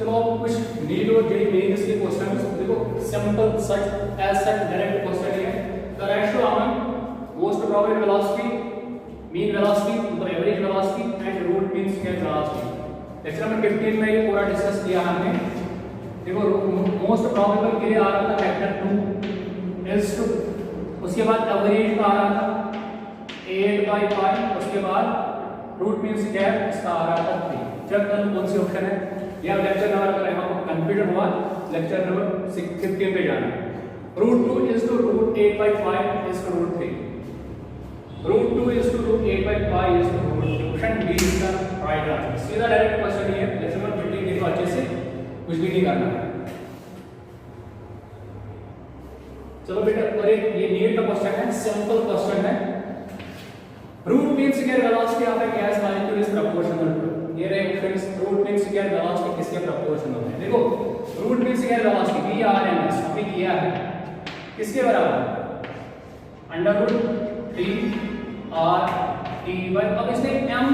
चलो अब कुछ नीड और जेई मेंस के क्वेश्चन देखो, simple such as such direct question है। The ratio among most probable velocity, mean velocity मतलब average velocity and root mean square velocity. Lecture number 15 में ये पूरा डिस्कस किया हमने। देखो मोस्ट प्रोबेबल के लिए आ रहा था फैक्टर 2 इज टू, उसके बाद एवरेज का आ रहा था 8/5, उसके बाद रूट मीन स्क्वायर इसका आ रहा था 3। चेक करो कौन सी ऑप्शन है। या लेक्चर नंबर अगर यहाँ पर कंफ्यूजन हुआ, लेक्चर नंबर 15 पे जाना है। Root 2 is to root 8/5 is to root 3, root 2 is to root 8/5 is to root 3। Option B इसका राइट आंसर। सीधा डायरेक्ट क्वेश्चन ये है, लेक्चर नंबर 15 देखो अच्छे से, कुछ भी नहीं करना है। चलो बेटा, और एक ये नीट का क्वेश्चन है, सिंपल क्वेश्चन है। Root mean square velocity of a gas molecule is proportional to, ये रहे options. Root mean square velocity किसके प्रोपोर्शनल है? देखो root mean square velocity VRMS हमने किया है किसके बराबर? √3RT/। अब इसने m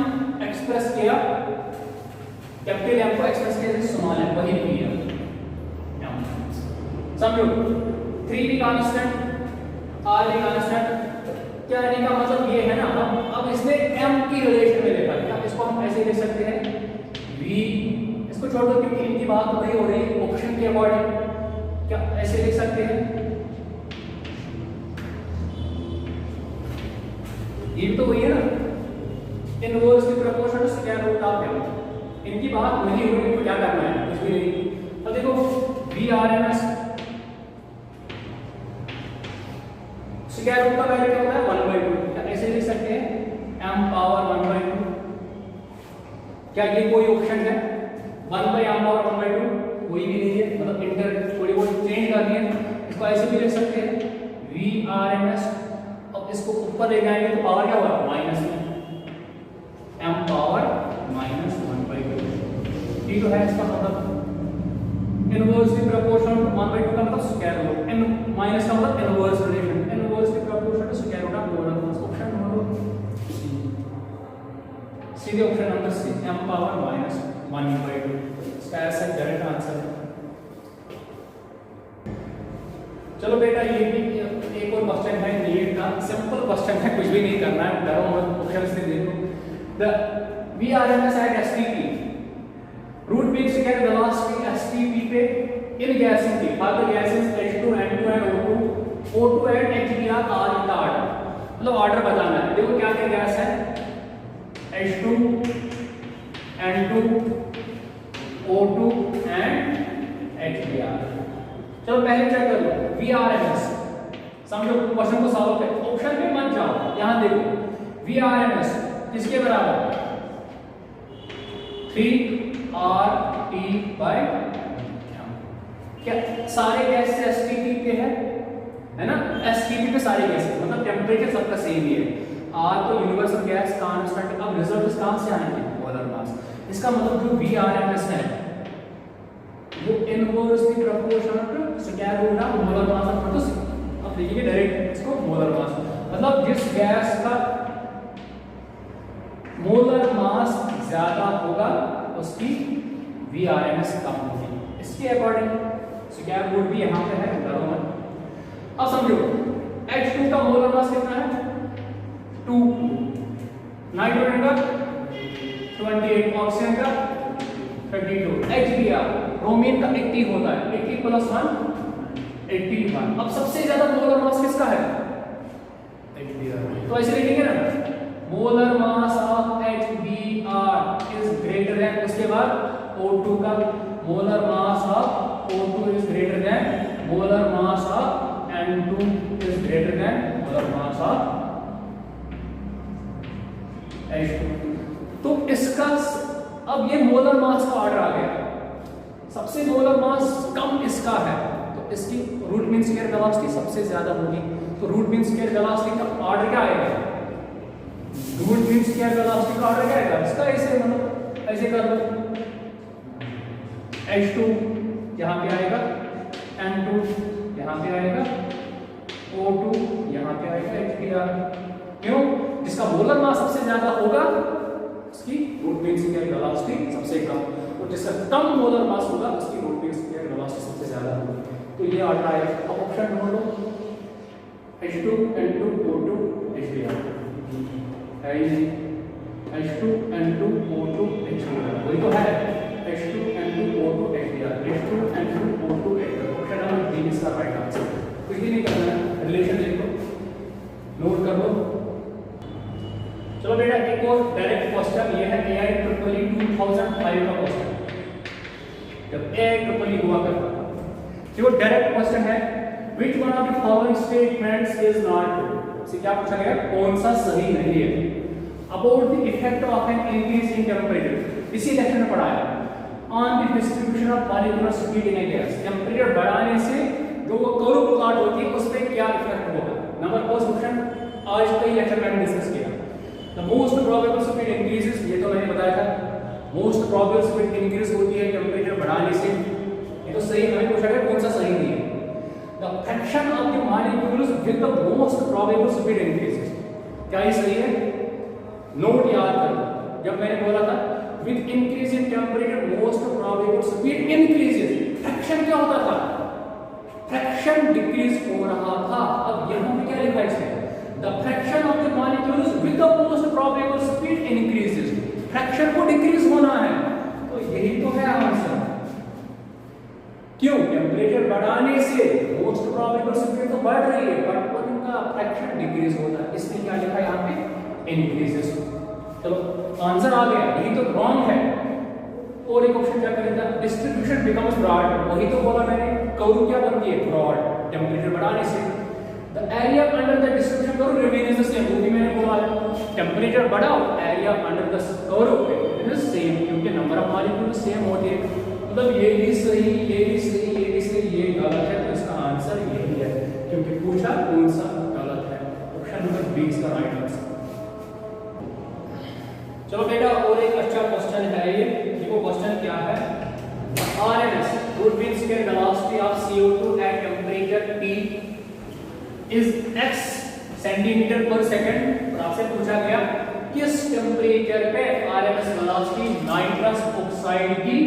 एक्सप्रेस किया, कैपिटल M को एक्सप्रेस किया स्मॉल m, वही किया m। समझो 3 भी कांस्टेंट, R भी कांस्टेंट, क्या कहने का मतलब ये है ना, अब इसने m की रिलेशन में देखा है। इसको हम ऐसे लिख सकते हैं v, इसको छोड़ दो क्योंकि इनकी बात वही हो रही है ऑप्शन के अकॉर्डिंग। क्या ऐसे लिख सकते हैं, ये तो वही है ना, inversely proportional to square root of m। इनकी बात वही हो रही है, तो क्या करना है, कुछ भी नहीं। अब देखो VRMS स्क्वायर रूट का वैल्यू क्या होता है 1/2, क्या ऐसे लिख सकते हैं m⁻1/2। क्या ये कोई ऑप्शन है? 1/m⁻1/2 कोई भी नहीं है, मतलब इंटर थोड़ी बहुत चेंज करनी है। इसको ऐसे भी लिख सकते हैं VRMS। अब इसको ऊपर ले जाएंगे तो पावर क्या होगा माइनस में, m⁻−1/2। ठीक है, इसका मतलब इनवर्सली प्रोपोर्शनल टू 1/2 का मतलब स्क्वायर रूट, n माइनस का मतलब inverse relation, inversely proportional to square root of molar mass. Option number सीधे ऑप्शन नंबर सी, m⁻−1/2 इसका ऐसा डायरेक्ट आंसर है। चलो बेटा, ये भी एक और क्वेश्चन है नीट का, सिंपल क्वेश्चन है, कुछ भी नहीं करना है, डरो मत, ऑप्शन से देखो। The VRMS at STP, root mean square velocity STP पे इन गैसेस की, for the gases H2 N2 and O2 and HBr are in the order, मतलब ऑर्डर बताना है। देखो क्या क्या गैस है, H2 N2 O2 and HBr। चलो पहले चेक कर लो VRMS, समझो क्वेश्चन को सॉल्व करो, ऑप्शन पे मत जाओ, यहां देखो VRMS किसके बराबर 3RT/m। क्या सारे गैस से STP पे है ना, STP पे सारे गैस मतलब टेंपरेचर सबका सेम ही है। R तो यूनिवर्सल गैस कांस्टेंट। अब रिजल्ट कहां से आएंगे, मोलर मास। इसका मतलब जो VRMS है वो inversely proportional to square root of molar mass of product. अब देखिए डायरेक्ट इसको मोलर मास, मतलब जिस गैस का मोलर मास ज्यादा होगा उसकी VRMS कम होगी। इसके अकॉर्डिंग स्क्वायर रूट भी यहां पे है, डरो मत। अब समझो H2 का मोलर मास कितना है 2, नाइट्रोजन का 28, ऑक्सीजन का 32, HBr ब्रोमीन का 80 होता है, 80 + 1 81। अब सबसे ज्यादा मोलर मास किसका है HBr, तो ऐसे लिखेंगे ना molar mass of HBr is greater than, उसके बाद O2 का molar mass of O2 is greater than molar mass of N2 is greater than molar mass of H2। तो इसका अब ये मोलर मास का ऑर्डर आ गया, सबसे मोलर मास कम इसका है, तो इसकी रूट मीन स्क्वायर वेलोसिटी सबसे ज्यादा होगी। तो रूट मीन स्क्वायर वेलोसिटी का ऑर्डर क्या आएगा, रूट मीन स्क्वायर वेलोसिटी का ऑर्डर क्या आएगा इसका, ऐसे मतलब ऐसे कर लो H2 यहां पे आएगा, N2 यहां पे आएगा, O2 यहां पे आएगा, HBr। क्यों, जिसका मोलर मास सबसे ज्यादा होगा उसकी रूट मीन स्क्वायर वेलोसिटी सबसे कम। और जिसका कम मोलर मास होगा उसकी रूट स्क्वायर वेलोसिटी सबसे ज्यादा होगी। तो ये आता है। अब ऑप्शन नंबर 2 H2N2O2 HBr है ये H2N2O2 HBr वही तो है H2N2O2 HBr H2N2O2 HBr option number B इसका राइट आंसर। कुछ भी नहीं करना है, रिलेशन लिख लो, नोट कर लो। चलो बेटा एक और डायरेक्ट क्वेश्चन ये है AIEEE 2005 का क्वेश्चन, जब AIEEE हुआ करता था। ये डायरेक्ट क्वेश्चन है which one of the following statements is not true। से क्या पूछा गया, कौन सा सही नहीं है। about the effect of an increase in temperature, इसी लेक्चर में पढ़ाया on the distribution of molecular speed in a gas, temperature बढ़ाने से जो वो कर्व प्लॉट होती है उस पे क्या इफेक्ट होगा। नंबर फर्स्ट क्वेश्चन आज का ही लेक्चर में डिस्कस किया। The most probable speed increases, ये तो मैंने बताया था, मोस्ट प्रोबेबल स्पीड इंक्रीज होती है टेंपरेचर बढ़ाने से। ये तो सही हमें पूछा गया कौन सा सही नहीं है। The fraction of the molecules with the most probable speed increases, क्या ये सही है। नोट याद करना, जब मैंने बोला था with increase in temperature most probable speed increases, fraction क्या होता था, फ्रैक्शन डिक्रीज हो रहा था। अब यहां पे क्या लिखा है इसमें, the fraction of the molecules with the most probable speed increases, fraction को डिक्रीज होना है, तो यही तो है आंसर। क्यों, टेंपरेचर बढ़ाने से मोस्ट प्रोबेबल स्पीड तो बढ़ रही है बट उनका फ्रैक्शन डिक्रीज होता है, इसलिए क्या लिखा है यहाँ पे, इंक्रीजेस। चलो आंसर आ गया, यही तो रॉन्ग है। और एक ऑप्शन क्या करेगा, डिस्ट्रीब्यूशन बिकम्स ब्रॉड, वही तो बोला मैंने, कर्व क्या बनती है, ब्रॉड, टेंपरेचर बढ़ाने से। The area under the distribution curve remains the same, वो भी मैंने बोला है, टेंपरेचर बढ़ाओ area under the curve is same, क्योंकि नंबर ऑफ मॉलिक्यूल सेम होते हैं। मतलब ये भी सही, ये भी सही, ये भी सही, ये गलत है, तो इसका आंसर यही है, क्योंकि पूछा कौन सा गलत है। ऑप्शन नंबर बी इसका राइट आंसर। चलो बेटा और एक अच्छा क्वेश्चन है ये, देखो क्वेश्चन क्या है, RMS root mean square velocity of CO2 at temperature T is x centimetre per second. और आपसे पूछा गया किस टेंपरेचर पे RMS वेलोसिटी नाइट्रस ऑक्साइड की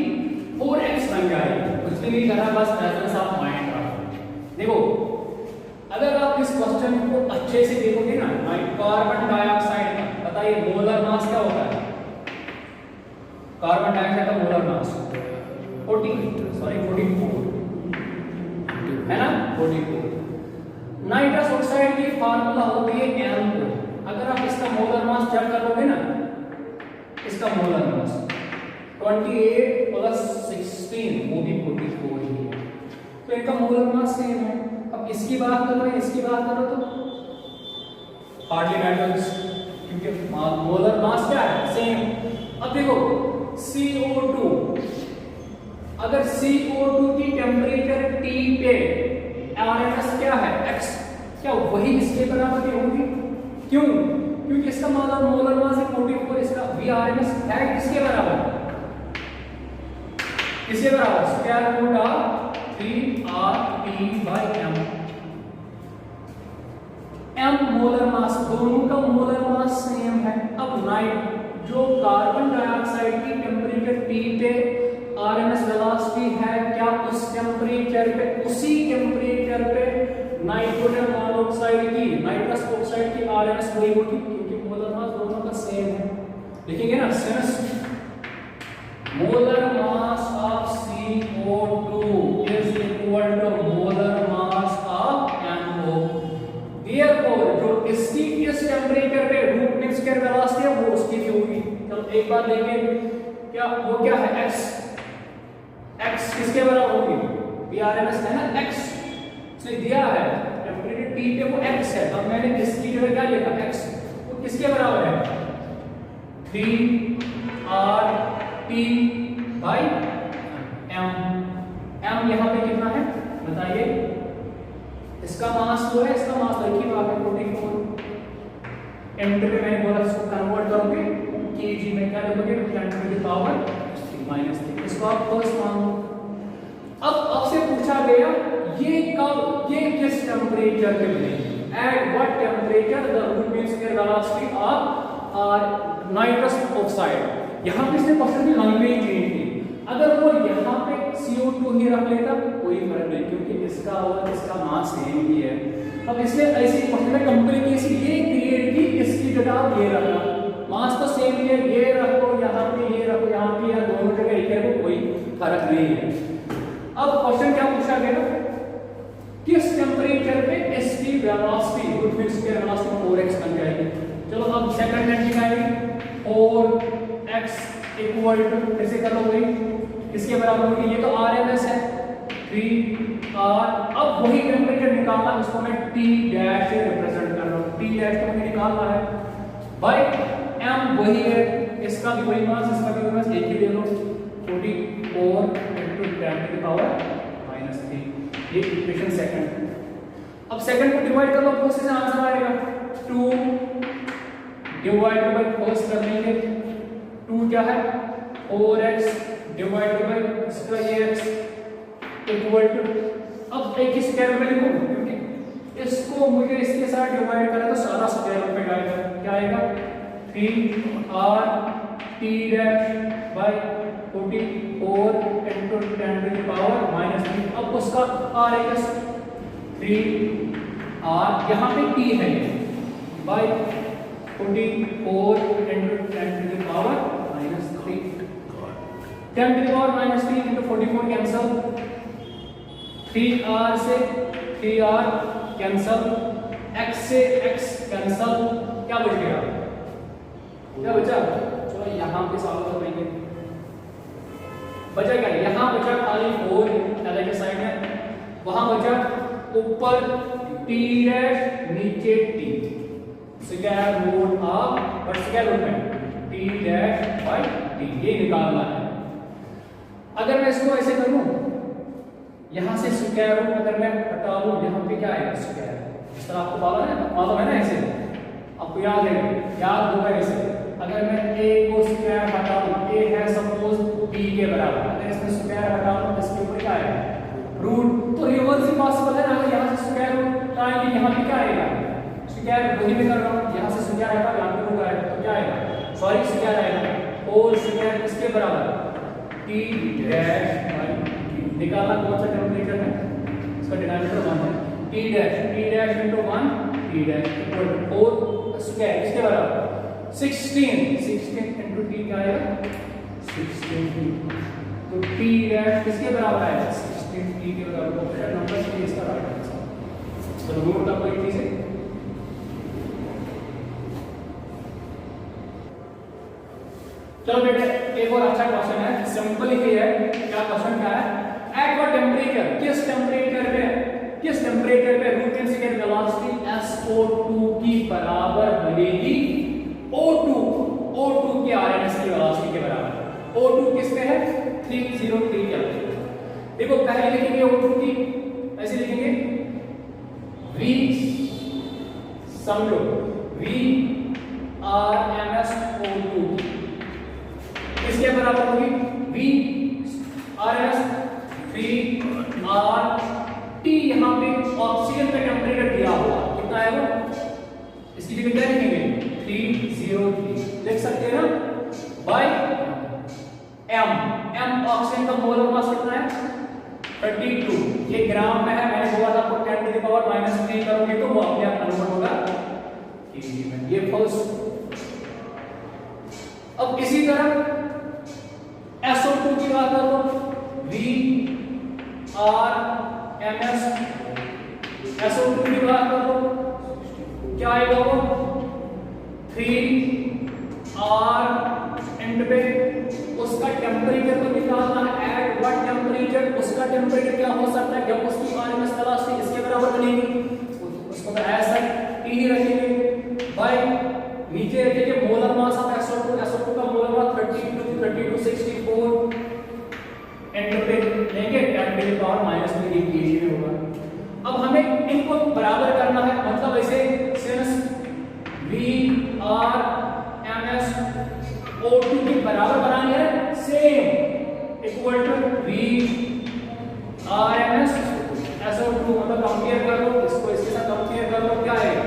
4x बन जाएगी। कुछ भी नहीं करना, बस प्रेजेंस ऑफ माइंड रखो। देखो अगर आप इस क्वेश्चन को अच्छे से देखोगे ना, कार्बन डाइऑक्साइड का बताइए मोलर मास क्या होता है, कार्बन डाइऑक्साइड का मोलर मास 44 है ना, 44। नाइट्रस ऑक्साइड की फार्मूला होती है M2। अगर आप इसका मोलर मास चेक करोगे ना, इसका मोलर मास 28 प्लस 16 वो भी 44 ही है, तो इनका मोलर मास सेम है। अब इसकी बात करो, इसकी बात करो तो हार्डली मैटर्स, क्योंकि मोलर मास क्या है, सेम। अब देखो CO2, अगर CO2 की टेंपरेचर T पे RMS क्या है, x, क्या वही इसके बराबर ही होगी। क्यों, क्योंकि इसका मोलर मास है 44, इसका VRMS है किसके बराबर, किसके बराबर, square root of 3RT/m। m molar mass, दोनों का मोलर मास सेम है। अब नाइट जो कार्बन डाइऑक्साइड की टेंपरेचर T पे RMS वेलोसिटी है, क्या उस टेंपरेचर पे, उसी टेंपरेचर पे नाइट्रोजन मोनोऑक्साइड की, नाइट्रस ऑक्साइड की RMS वही होगी, क्योंकि मोलर मास दोनों का सेम है। लिखेंगे ना, since molar mass of CO2 is equal to molar mass of NO, therefore जो इसकी इस टेंपरेचर पे रूट मीन स्क्वायर वेलोसिटी है वो उसकी भी होगी। चलो एक बार देखें, क्या वो क्या है, x किसके बराबर होगी, VRMS है ना, x से दिया है टेंपरेचर T पे वो x है। अब मैंने इसकी जगह क्या लिखा, x, वो किसके बराबर है, 3RT/m। m यहाँ पे कितना है बताइए, इसका मास जो है, इसका मास एक ही बात है 44। m पे मैंने बोला इसको कन्वर्ट करोगे kg में, क्या लिखोगे 10 to the power -3, इसको आप फर्स्ट मानो। अब आपसे पूछा गया ये कब, ये किस टेंपरेचर पे बनेगी, at what temperature the root mean square velocity of nitrous oxide. यहां पे इसने क्वेश्चन की लैंग्वेज चेंज की। अगर वो यहाँ पे CO2 ही रख लेता कोई फर्क नहीं, क्योंकि इसका और इसका मास सेम ही है। अब इसने ऐसी कॉम्प्लिकेशन ये क्रिएट की, इसकी जगह आप ये रखना, मास तो सेम ही है, ये रखो यहाँ पे, ये रखो यहाँ पे, या दोनों जगह एक रखो, कोई फर्क नहीं है। अब क्वेश्चन क्या पूछा गया, किस टेम्परेचर पे इसकी वेलोसिटी गुड फिक्स की वेलोसिटी 4x बन जाएगी। चलो अब सेकंड हैंड आएगी 4x इक्वल टू, कैसे कर लो भाई, किसके बराबर होगी, ये तो RMS है 3R। अब वही टेम्परेचर निकालना, उसको मैं T डैश से रिप्रेजेंट कर रहा हूँ, T डैश को मुझे निकालना है भाई, M वही है, इसका भी वही मास, इसका भी वही मास, एक ही ले लो 44 into 10 की पावर -3, ये इक्वेशन सेकंड। अब सेकंड को डिवाइड कर लो, फर्स्ट से आंसर आएगा 2 डिवाइड बाय फर्स्ट कर लेंगे, 2 क्या है 4x डिवाइड बाय इसका ये x इक्वल टू, अब एक ही स्क्वायर में लिखूं क्योंकि इसको मुझे इसके साथ डिवाइड करा तो सारा स्क्वायर में आएगा, क्या आएगा 3r t dash by 44 into 10 to the power -3। अब उसका r आएगा 3r, यहाँ पे t है bye 44 into 10 to the power -3, 10 to the power -3 into 44 cancel, 3r से 3r कैंसल, x से x कैंसल, क्या बच गया, क्या बचा, चलो यहाँ पे सॉल्व कर लेंगे, बचा क्या, यहाँ बचा खाली 4 अलग के साइड में, वहां बचा ऊपर t डैश नीचे t, स्क्वायर रूट ऑफ, और स्क्वायर रूट में t डैश बाय t, ये निकालना है। अगर मैं इसको ऐसे करूं, यहां से स्क्वायर रूट अगर मैं हटा लूं, यहां पे क्या आएगा स्क्वायर, इस तरह आपको मालूम है ना, ऐसे आपको याद है, याद होगा ऐसे, अगर मैं a को स्क्वायर हटा लूं, a है सपोज b के बराबर, अगर इसमें स्क्वायर हटा लूं इसके ऊपर क्या आएगा रूट, तो रिवर्स ही पॉसिबल है ना, अगर यहां से स्क्वायर रूट हटाएंगे यहां पे क्या आएगा स्क्वायर, वही मैं कर रहा हूं, यहां से स्क्वायर हटा यहां पे रूट आएगा, तो क्या आएगा सॉरी स्क्वायर आएगा, और स्क्वायर इसके बराबर t डैश बाय t, निकालना कौन सा टेम्परेचर है, इसका डिनोमिनेटर 1 है, t dash into 1 t dash equal to 4 square इसके बराबर 16 into t क्या आएगा 16t, तो t डैश किसके बराबर आएगा 16t के बराबर, ऑप्शन नंबर सी इसका राइट आंसर। तो रूट का कोई चीज है, चलो बेटे एक और अच्छा क्वेश्चन है, सिंपल ही है, क्या क्वेश्चन क्या है, एट व्हाट टेम्परेचर, किस टेम्परेचर पे रूट कैन से वेलोसिटी SO2 की बराबर बनेगी O2 की RMS की वेलोसिटी के बराबर, O2 किस पे है 303 के, देखो पहले लिखेंगे O2 की, ऐसे लिखेंगे V, समझो V RMS O2 इसके बराबर होगी V RMS 3R T, यहाँ पे ऑक्सीजन का टेम्परेचर दिया हुआ कितना है वो, इसकी जगह क्या लिखेंगे 303 लिख सकते हैं ना, बाय M ऑक्सीजन का मोलर मास कितना है 32, ये ग्राम में है, मैंने बोला था आपको 10 टू द पावर -3 करोगे तो वो अपने आप कन्वर्ट होगा केजी में, ये फर्स्ट। अब इसी तरह SO2 की बात करो, VRMS SO2 की बात करो, क्या आएगा वो 3R एंड पे, उसका टेम्परेचर तो निकालना है, एट व्हाट टेम्परेचर, उसका टेम्परेचर क्या हो सकता है जब उसकी RMS वेलोसिटी इसके बराबर बनेगी, उसको तो ऐसा ही रखेंगे, बाय नीचे रखेंगे मोलर मास ऑफ SO2 का मोलर मास 32 64 एंड पे लेंगे 10 टू द पावर -3 केजी में होगा। अब हमें इनको बराबर करना है, मतलब ऐसे सिंस VRMS O2 के बराबर बनानी है, same equal to VRMS SO2, मतलब कंपेयर कर लो इसको इसके साथ, कंपेयर कर लो क्या आएगा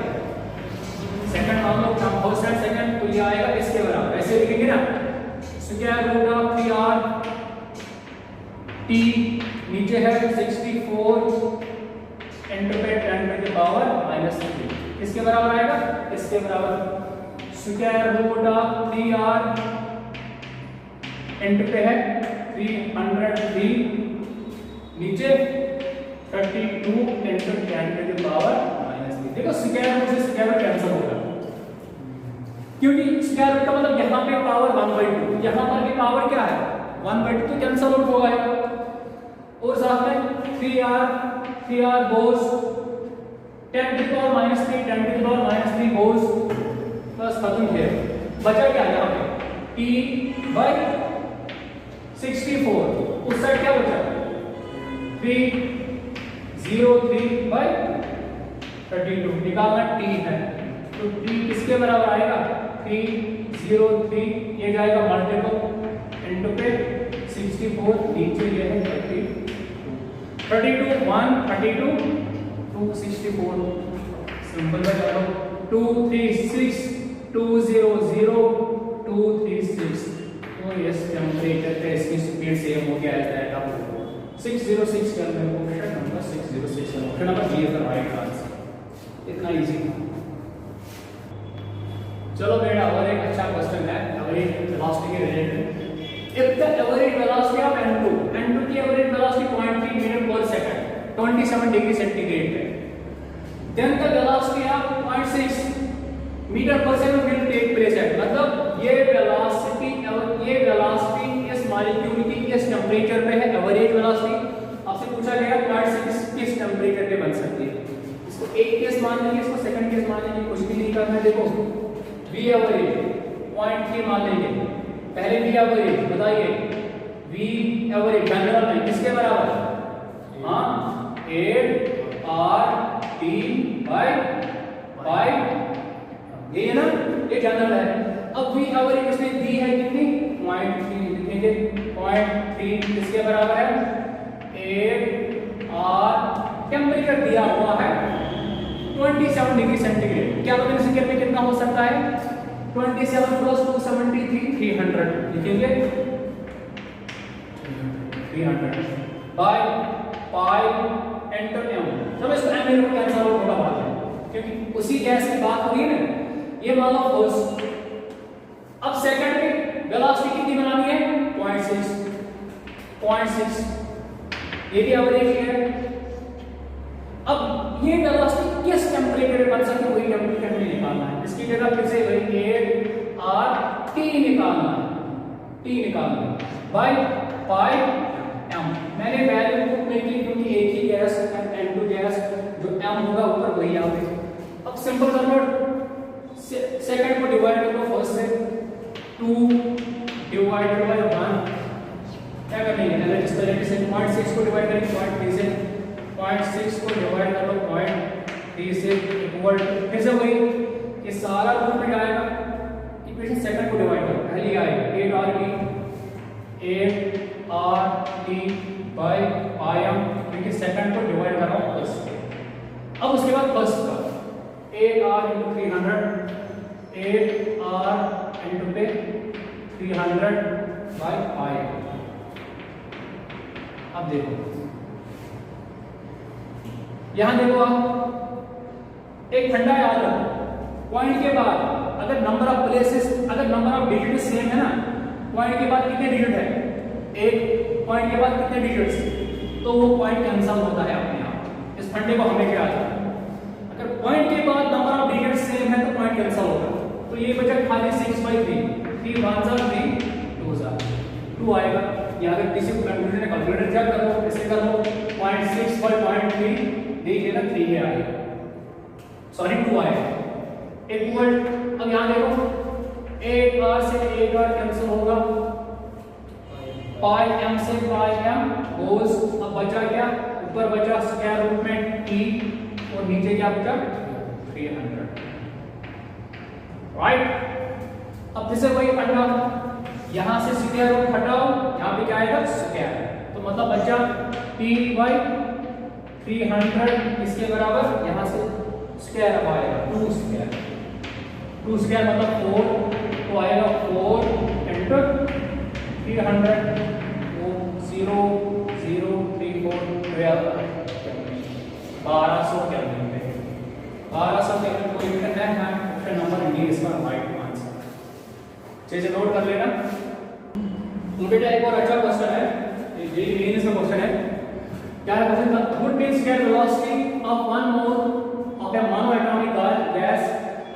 सेकंड, हम लोग फर्स्ट एंड सेकंड, तो ये आएगा इसके बराबर, ऐसे लिखेंगे ना square root of 3R T नीचे है 64 इंटू पे 10 टू द पावर -3 किसके बराबर आएगा, इसके बराबर square root of 3r into पे है 303 नीचे 32 इंटू 10 टू द पावर -3। देखो स्क्वायर रूट से स्क्वायर रूट कैंसिल होगा, क्योंकि स्क्वायर रूट का मतलब यहाँ पे पावर 1/2, यहाँ पर भी पावर क्या है 1/2, तो कैंसिल आउट होगा। और साथ में 3r goes 10 to the power -3 10 to the power -3 goes बस खत्म है। बचा क्या यहाँ पे t बाय 64, उस साइड क्या बचा 303 बाय 32 निकालना t है, तो t किसके बराबर आएगा 303, ये जाएगा मल्टीपल इनटू पे 64 नीचे ये है 32 132 264 सिंपल में कर लो 236 200 236। तो यस टेंपरेचर का इसकी स्पीड सेम हो गया है दैट आप 606 का ऑप्शन नंबर 606 का option number B is the right answer. इतना इजी। चलो बेटा और एक अच्छा क्वेश्चन है एवरेज वेलोसिटी के रिलेटेड। If the average velocity of n2 की average velocity 0.3 metre per second 27 degree centigrade है, then the velocity of 0.6 metre per second will take place at, मतलब ये वेलोसिटी इस मॉलिक्यूल की किस टेंपरेचर पे है एवरेज वेलोसिटी। आपसे पूछा गया 0.6 किस टेंपरेचर पे बन सकती है, इसको एक केस मान लेंगे, इसको सेकंड केस मान लेंगे, कुछ भी नहीं करना है। देखो v एवरेज 0.3 मान लेंगे, पहले v एवरेज बताइए, v एवरेज जनरल में किसके बराबर, हाँ 8r/5 ये है ना, ये जनरल है। अब v एवरेज इसने दी है कितनी 0.3 लिखेंगे, 0.3 किसके बराबर है 8r, टेंपरेचर दिया हुआ है 27 डिग्री सेंटीग्रेड, क्या पता सेकंड में कितना हो सकता है 27 प्लस 273 300 लिखेंगे 300 बाय पाई एंटर m। सब इसको m में कैंसिल आउट होगा बाद में, क्योंकि उसी गैस की बात हो रही है ना। ये मान लो फर्स्ट, अब सेकंड में वेलोसिटी कितनी बनानी है 0.6, ये भी एवरेज है। अब ये वेलोसिटी किस टेंपरेचर पे बन सकती है वही टेंपरेचर में निकालना है। इसकी जगह फिर से वही 8r/t निकालना है बाय पाई m। मैंने वैल्यू पुट नहीं की क्योंकि एक ही गैस n2 गैस जो m होगा ऊपर वही यहाँ पे। अब सिंपल कर लो, सेकंड को डिवाइड कर लो फर्स्ट से 2 डिवाइडेड बाय 1 क्या करेंगे इस तरीके से 0.6 को डिवाइड करेंगे 0.3 से, 0.6 को डिवाइड कर लो 0.3 से इक्वल फिर से वही ये सारा रूट में आएगा, इक्वेशन सेकंड को डिवाइड करो, पहली आएगी 8r/t बाय पाई m, क्योंकि सेकंड को डिवाइड कर रहा हूं फर्स्ट से। अब उसके बाद फर्स्ट का 8r into 300 8r into 300 by pi. अब देखो यहां देखो आप एक ठंडा याद रखो, पॉइंट के बाद अगर नंबर ऑफ प्लेसेस अगर नंबर ऑफ डिजिट सेम है ना, पॉइंट के बाद कितने डिजिट है, एक पॉइंट के बाद कितने डिजिट्स, तो वो पॉइंट कैंसिल होता है अपने आप। इस फंडे को हमें क्या आता है, अगर पॉइंट के बाद नंबर ऑफ डिजिट सेम है तो पॉइंट कैंसिल होगा। तो ये बचा खाली 6/3, 3 1s are 3 2s are 2 आएगा। या अगर किसी को कंप्यूटर ने कैलकुलेटर चेक कर लो, ऐसे कर लो 0.6/0.3 देखिए ना 3 है आएगा, सॉरी 2 आएगा इक्वल। अब यहां देखो 8r से 8r कैंसिल होगा, पाई m से पाई m गोस, अब बचा क्या, ऊपर बचा स्क्वायर रूट में t और नीचे क्या बचा 300, राइट। अब फिर से वही फंडा, यहां से स्क्वायर रूट हटाओ, यहां पे क्या आएगा स्क्वायर, तो मतलब बचा t/300 इसके बराबर, यहां से स्क्वायर अब आएगा 2 स्क्वायर मतलब 4, तो आएगा 4 into 300 0 0 गया 1200 केल्विन पे। 1200 केल्विन को लिख करना है ऑप्शन नंबर डी इसका राइट आंसर। चलिए नोट कर लेना। तो बेटा एक और अच्छा क्वेश्चन है, ये मेन इसका क्वेश्चन है। क्या है question? The good mean square velocity of one mole of a monoatomic gas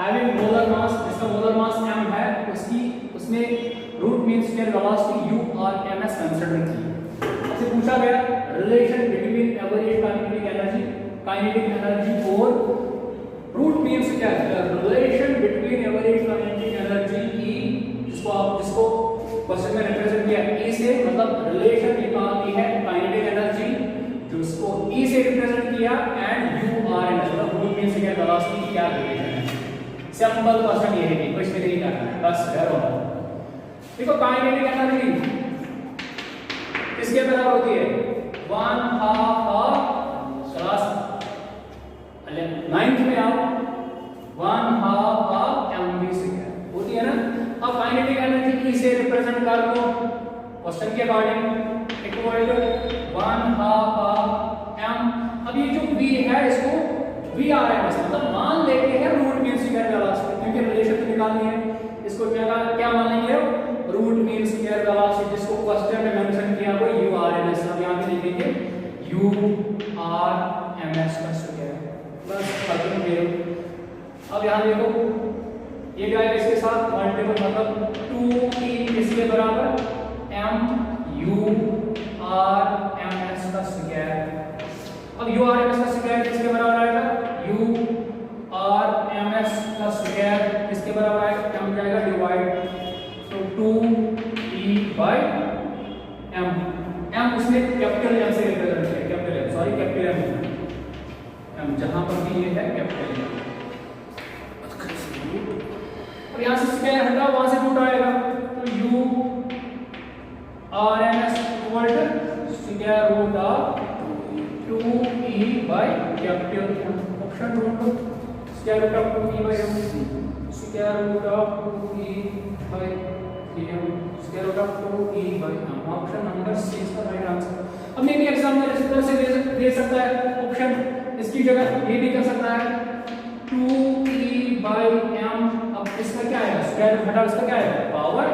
having molar mass, जिसका मोलर मास m है, उसमें root mean square velocity u और ms कंसीडर की। आपसे पूछा गया relation between average kinetic energy और root mean क्या है? Relation between average kinetic energy की, जिसको क्वेश्चन में रिप्रेजेंट किया E से, मतलब रिलेशन निकालनी है काइनेटिक एनर्जी, जो उसको E से रिप्रेजेंट किया, एंड u और ms मतलब रूट मीन स्क्वायर वेलोसिटी की क्या रिलेशन है। सिंपल क्वेश्चन ये है, कुछ भी नहीं करना है, बस करो। देखो काइनेटिक एनर्जी किसके बराबर होती है? 1/2 क्लास 9th में आप 1/2 mv स्क्वायर होती है ना। अब काइनेटिक एनर्जी से रिप्रेजेंट कर लो क्वेश्चन के अकॉर्डिंग, इक्वल टू 1/2 m। अब ये जो v है इसको v आ रहा है, मतलब मान लेते हैं रूट मीन स्क्वायर वेलोसिटी, क्योंकि रिलेशन तो निकालनी है। इसको क्या मान लेंगे? रूट मीन स्क्वायर वेलोसिटी, जिसको क्वेश्चन में मेंशन किया वो u r m s। अब यहां पे लिखेंगे u r m s का स्क्वायर प्लस खत्म करो। अब यहां देखो ये क्या है, इसके साथ मल्टीपल, मतलब 2e इसके बराबर m u r m s का स्क्वायर। अब u r m s का स्क्वायर किसके बराबर आएगा? u r m s का स्क्वायर किसके बराबर आएगा? m जाएगा डिवाइड, तो 2e by m। m उसने कैपिटल m से रिप्रेजेंट किया, capital m, sorry capital m जहां पर भी ये है कैपिटल m। और यहां से स्क्वायर हटा, वहां से रूट आएगा, तो u r m s equal to square root of 2e by capital m। Option ढूंढो, square root of 2e by m, square root of 2e by m, square root of 2e by m। Option number C इसका right answer. अब मे भी exam में इस तरह से दे सकता है ऑप्शन, इसकी जगह ये भी कर सकता है 2e by m। अब इसका क्या आएगा? स्क्वायर रूट हटा, इसका क्या आएगा? पावर।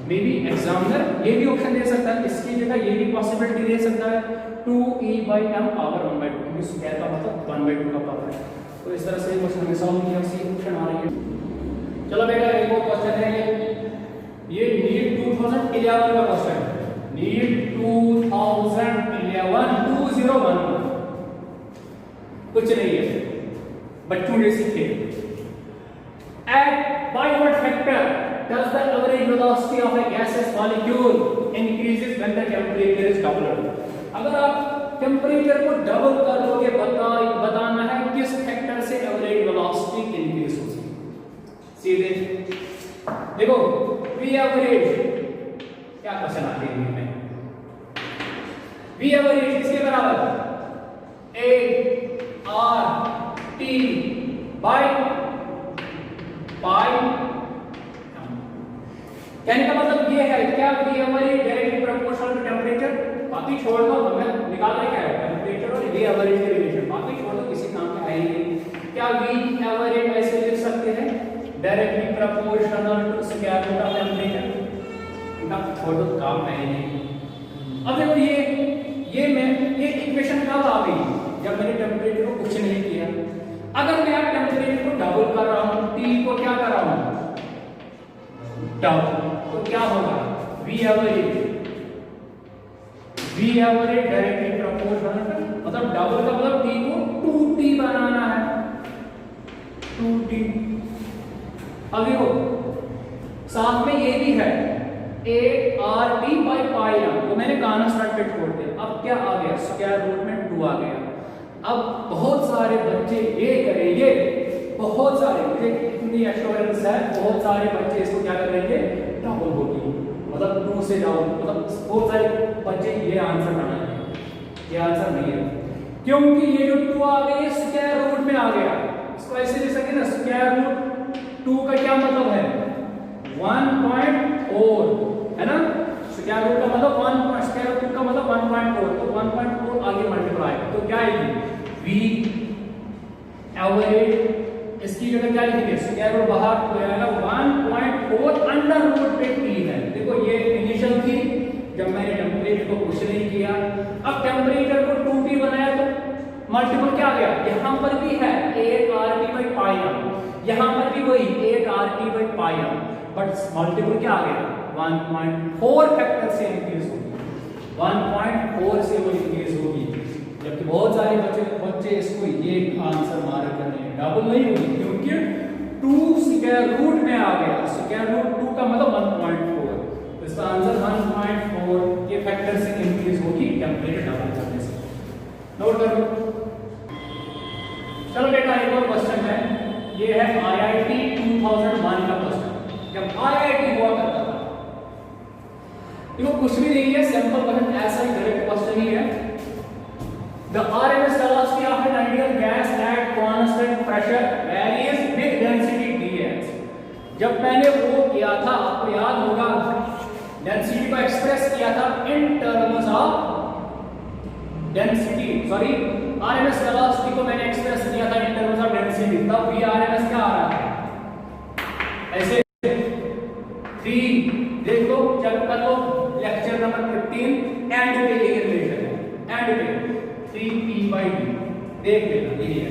मे भी एग्जामिनर ये भी ऑप्शन दे सकता है, इसकी जगह ये भी पॉसिबिलिटी दे सकता है 2e by m पावर 1/2, क्योंकि स्क्वायर का मतलब 1/2 का पावर है। तो इस तरह से क्वेश्चन में सॉल्व किया, सी ऑप्शन आ रही है। चलो बेटा एक और क्वेश्चन है, ये नीट 2011 का क्वेश्चन है, नीट 2011 2011 कुछ नहीं है, बच्चों ने सीखे। At by what factor does the average velocity of a gaseous molecule increases when the temperature is doubled? अगर आप टेम्परेचर को डबल कर दोगे, बताना है किस फैक्टर से एवरेज वेलोसिटी इंक्रीज होगी। सीधे देखो v एवरेज, क्या क्वेश्चन आते हैं में v एवरेज किसके बराबर? a r t by pi. कहने का मतलब ये है, क्या v average directly proportional to temperature? बाकी छोड़ दो, हमें निकालना क्या है? टेम्परेचर और v एवरेज के रिलेशन, बाकी छोड़ दो, किसी काम के आएंगे। क्या v एवरेज ऐसे लिख सकते हैं? Directly proportional to square root of temperature, इनका छोड़ दो, काम आएंगे। अब देखो ये इक्वेशन कब आ गई? जब मैंने टेम्परेचर को कुछ नहीं किया। अगर मैं आप टेम्परेचर को डबल कर रहा हूं, T को क्या कर रहा हूं? डबल, तो क्या होगा? V एवरेज डायरेक्टली प्रोपोर्शनल, मतलब डबल का मतलब T को 2T बनाना है, 2T। अब देखो साथ में ये भी है ART by पाई m, तो मैंने कॉन्स्टेंट पे छोड़ दिया। अब क्या आ गया? स्क्वायर रूट में 2 आ गया। अब बहुत सारे बच्चे ये करेंगे, बहुत सारे, मुझे इतनी एश्योरेंस है, बहुत सारे बच्चे इसको क्या करेंगे? डबल होगी, मतलब 2 से डाउन, मतलब बहुत सारे बच्चे ये आंसर बनाएंगे। ये आंसर नहीं है, क्योंकि ये जो 2 आ गई स्क्वायर रूट में आ गया। इसको ऐसे लिख सकते ना, स्क्वायर रूट 2 का क्या मतलब है? 1.4 है ना, स्क्वायर रूट का मतलब 1, स्क्वायर रूट का मतलब 1.4, तो 1.4 आगे मल्टीप्लाई तो क्या आएगी v एवरेज, इसकी जगह क्या लिखेंगे स्क्वायर रूट बाहर तो आएगा 1.4 अंडर रूट पे t है। देखो ये इनिशियल थी जब मैंने टेम्परेचर को कुछ नहीं किया, अब टेम्परेचर को 2t बनाया तो मल्टीपल क्या आ गया, यहां पर भी है 8RT/πm, यहां पर भी वही 8RT/πm, बट मल्टीपल क्या आ गया 1.4 फैक्टर से इंक्रीज होगी, 1.4 से वो इंक्रीज होगी। जबकि बहुत सारे बच्चे इसको ये आंसर मार्क कर रहे हैं, डबल नहीं होगी क्योंकि 2 स्क्वायर रूट में आ गया, स्क्वायर रूट 2 का मतलब 1.4, तो इसका आंसर 1.4 के फैक्टर से इंक्रीज होगी टेम्परेचर डबल करने से। नोट कर लो। चलो बेटा एक और क्वेश्चन है, ये है IIT 2001 का क्वेश्चन, जब IIT हुआ करता था। देखो कुछ भी नहीं है, सिंपल क्वेश्चन, ऐसा ही डायरेक्ट क्वेश्चन ही है। The RMS velocity of an ideal gas at constant pressure varies with density dx। जब मैंने वो किया था, आपको याद होगा, डेंसिटी को एक्सप्रेस किया था in terms of density, sorry RMS velocity को मैंने एक्सप्रेस किया था इन टर्म्स ऑफ डेंसिटी, तब VRMS क्या आ रहा है ऐसे 3, देख लो चेक कर लो लेक्चर नंबर 15 एंड पे ये रिलेशन है, एंड पे 3p/d देख लेना, यही है।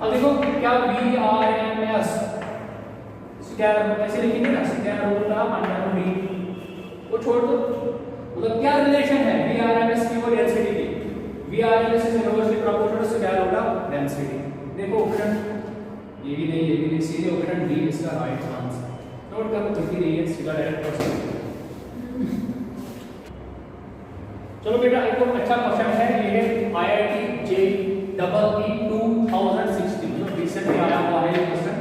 अब देखो क्या VRMS स्क्वायर ऐसे लिखेंगे ना, स्क्वायर रूट का अंडर रूट वो छोड़ दो, मतलब क्या रिलेशन है VRMS की और डेंसिटी की, VRMS is inversely proportional to square root of density. देखो ऑप्शन ये भी नहीं, ये भी नहीं, सीधे ऑप्शन डी इसका राइट आंसर। नोट कर लो, गलती नहीं है, सीधा डायरेक्ट क्वेश्चन। चलो बेटा एक और अच्छा क्वेश्चन है, ये है IIT JEE 2016, जो रिसेंटली आया हुआ है ये क्वेश्चन,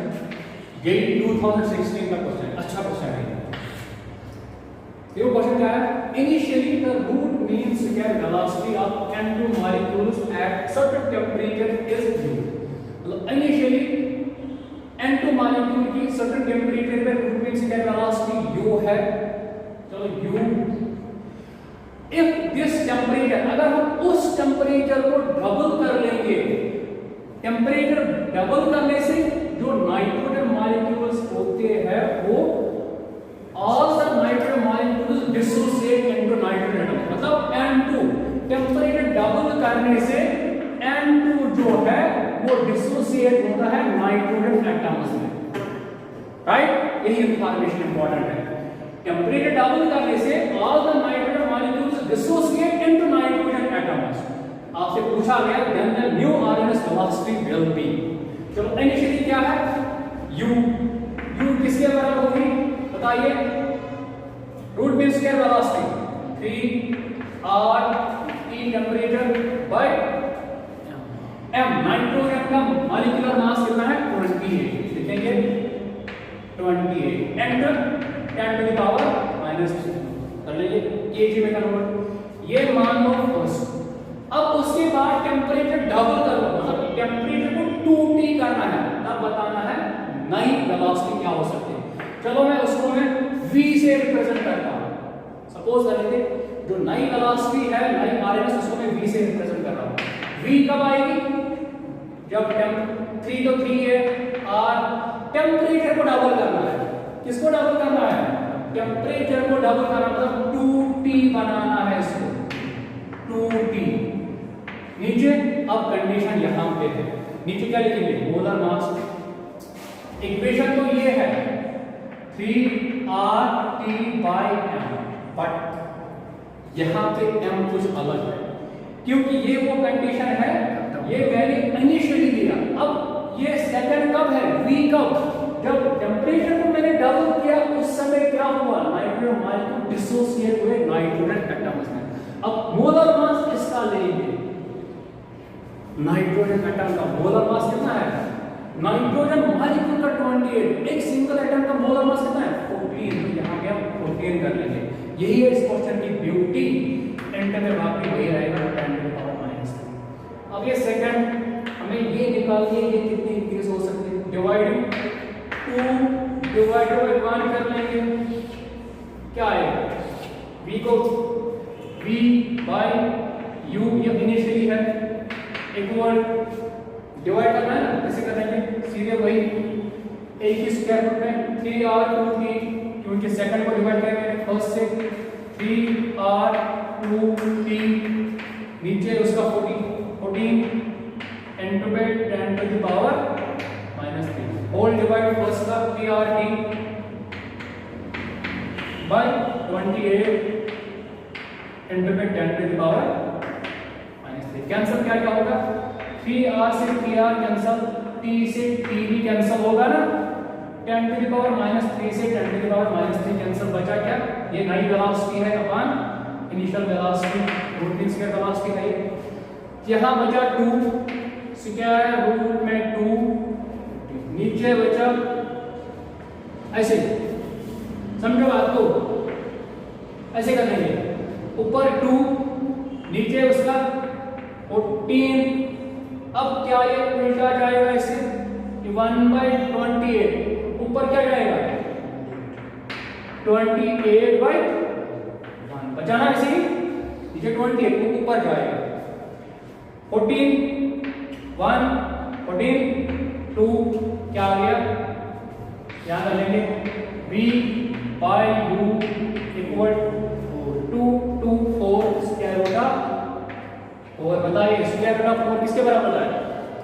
JEE 2016 का क्वेश्चन, अच्छा क्वेश्चन है। ये क्वेश्चन क्या है, initially the root mean square velocity of N2 molecules at certain temperature is u। मतलब इनिशियली N2 मॉलिक्यूल की सर्टेन टेंपरेचर पे root mean square velocity u है। चलो u इफ दिस टेम्परेचर, अगर हम उस टेम्परेचर को डबल कर लेंगे, टेम्परेचर डबल करने से जो नाइट्रोजन मॉलिक्यूल्स होते हैं वो all the nitrogen molecules dissociate into nitrogen atom, मतलब N2 टेम्परेचर डबल करने से N2 जो है वो डिसोसिएट होता है नाइट्रोजन एटम्स में, राइट, यही इंफॉर्मेशन इंपॉर्टेंट है। टेम्परेचर डबल करने से all the nitrogen molecules dissociate into nitrogen atoms. आपसे पूछा गया then the new RMS velocity will be. चलो इनिशियली क्या है u, u किसके बराबर होगी बताइए, root mean square velocity 3RT temperature by m, nitrogen का मॉलिक्यूलर मास कितना है 28, लिखेंगे 28 एंटर 10 to the power -2 कर लीजिए kg में कन्वर्ट, ये मान लो फर्स्ट। अब उसके बाद टेम्परेचर डबल कर लो, मतलब टेम्परेचर को 2t करना है, तब बताना है नई वेलोसिटी क्या हो सकती है। चलो मैं उसको मैं v से रिप्रेजेंट करता हूं, सपोज करेंगे जो नई वेलोसिटी है नई RMS उसको मैं v से रिप्रेजेंट कर रहा हूं। v कब आएगी जब 3 तो 3 है और टेम्परेचर को डबल करना है, किसको डबल करना है, टेम्परेचर को डबल करना मतलब 2t बनाना है इसको 2t। नीचे अब कंडीशन यहां पे है, नीचे क्या लिखेंगे मोलर मास, इक्वेशन तो ये है 3RT/m, बट यहां पे m कुछ अलग है क्योंकि ये वो कंडीशन है, ये मैंने इनिशियली दिया। अब ये सेकंड कब है v कब, जब टेम्परेचर को मैंने डबल किया उस समय क्या हुआ, नाइट्रोजन मॉलिक्यूल डिसोसिएट हुए नाइट्रोजन एटम्स में। अब मोलर मास इसका लेंगे, नाइट्रोजन एटम का मोलर मास कितना है, नाइट्रोजन मॉलिक्यूल का 28, एक सिंगल एटम का मोलर मास कितना है 14, तो यहां पे हम 14 कर लेंगे। यही है इस क्वेश्चन की ब्यूटी, एंटर में बाकी वही रहेगा 10 to the power -3। अब ये सेकंड हमें ये निकालिए, ये कितनी इंक्रीज हो सकती है, डिवाइडिंग 2 डिवाइडेड बाय 1 कर लेंगे, क्या आएगा v को v बाय u ये इनिशियली है इक्वल डिवाइड करना है ना, कैसे करेंगे सीधे वही a की स्क्वायर रूट में 3r2t, क्योंकि सेकंड को डिवाइड करेंगे फर्स्ट से 3r2t, नीचे उसका 14 into 10 to the power -3 whole divide first का 3rt by 28 into 10 to the power -3। Cancel क्या क्या होगा, 3r से 3r कैंसिल, t से t भी कैंसिल होगा ना, 10 to the power -3 से 10 to the power -3 कैंसिल, बचा क्या, ये नई वेलोसिटी है अपन initial velocity root mean square velocity है, यहां बचा 2 स्क्वायर रूट में 2, नीचे बचा ऐसे, समझो बात को, ऐसे कर लेंगे, ऊपर 2 नीचे उसका 14, अब क्या ये उल्टा जाएगा ऐसे 1/28, ऊपर क्या जाएगा 28/1, बचाना ऐसे ही, नीचे 28 ऊपर जाएगा 14 1 14 2, क्या आ गया, क्या कर लेंगे v by u equal 2 2 4 square root of 4, बताइए स्क्वायर रूट ऑफ 4 किसके बराबर है,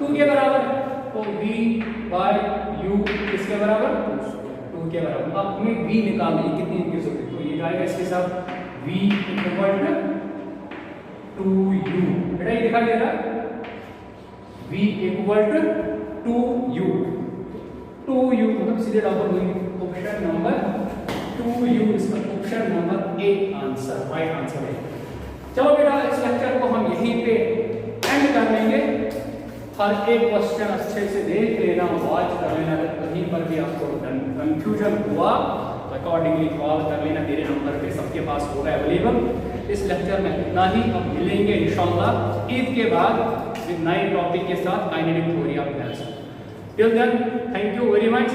2 के बराबर, तो v by u किसके बराबर 2 के बराबर। अब हमें v निकालनी है, कितनी इंक्रीज होगी, तो ये जाएगा इसके साथ v इक्वल 2u, बेटा ये दिखाई दे रहा है, v इक्वल 2u, 2u मतलब सीधे डॉक्टर होंगे ऑप्शन नंबर 2u, इसका option number A answer, right answer है। चलो बेटा इस लेक्चर को हम यहीं पे एंड कर लेंगे, हर एक क्वेश्चन अच्छे से देख लेना, वॉच कर लेना, अगर कहीं पर भी आपको कंफ्यूजन हुआ तो अकॉर्डिंगली कॉल कर लेना, मेरे नंबर पे सबके पास होगा अवेलेबल। इस लेक्चर में इतना ही, अब मिलेंगे इंशाल्लाह ईद के बाद विद नए टॉपिक के साथ, kinetic theory of gas. Till then thank you very much.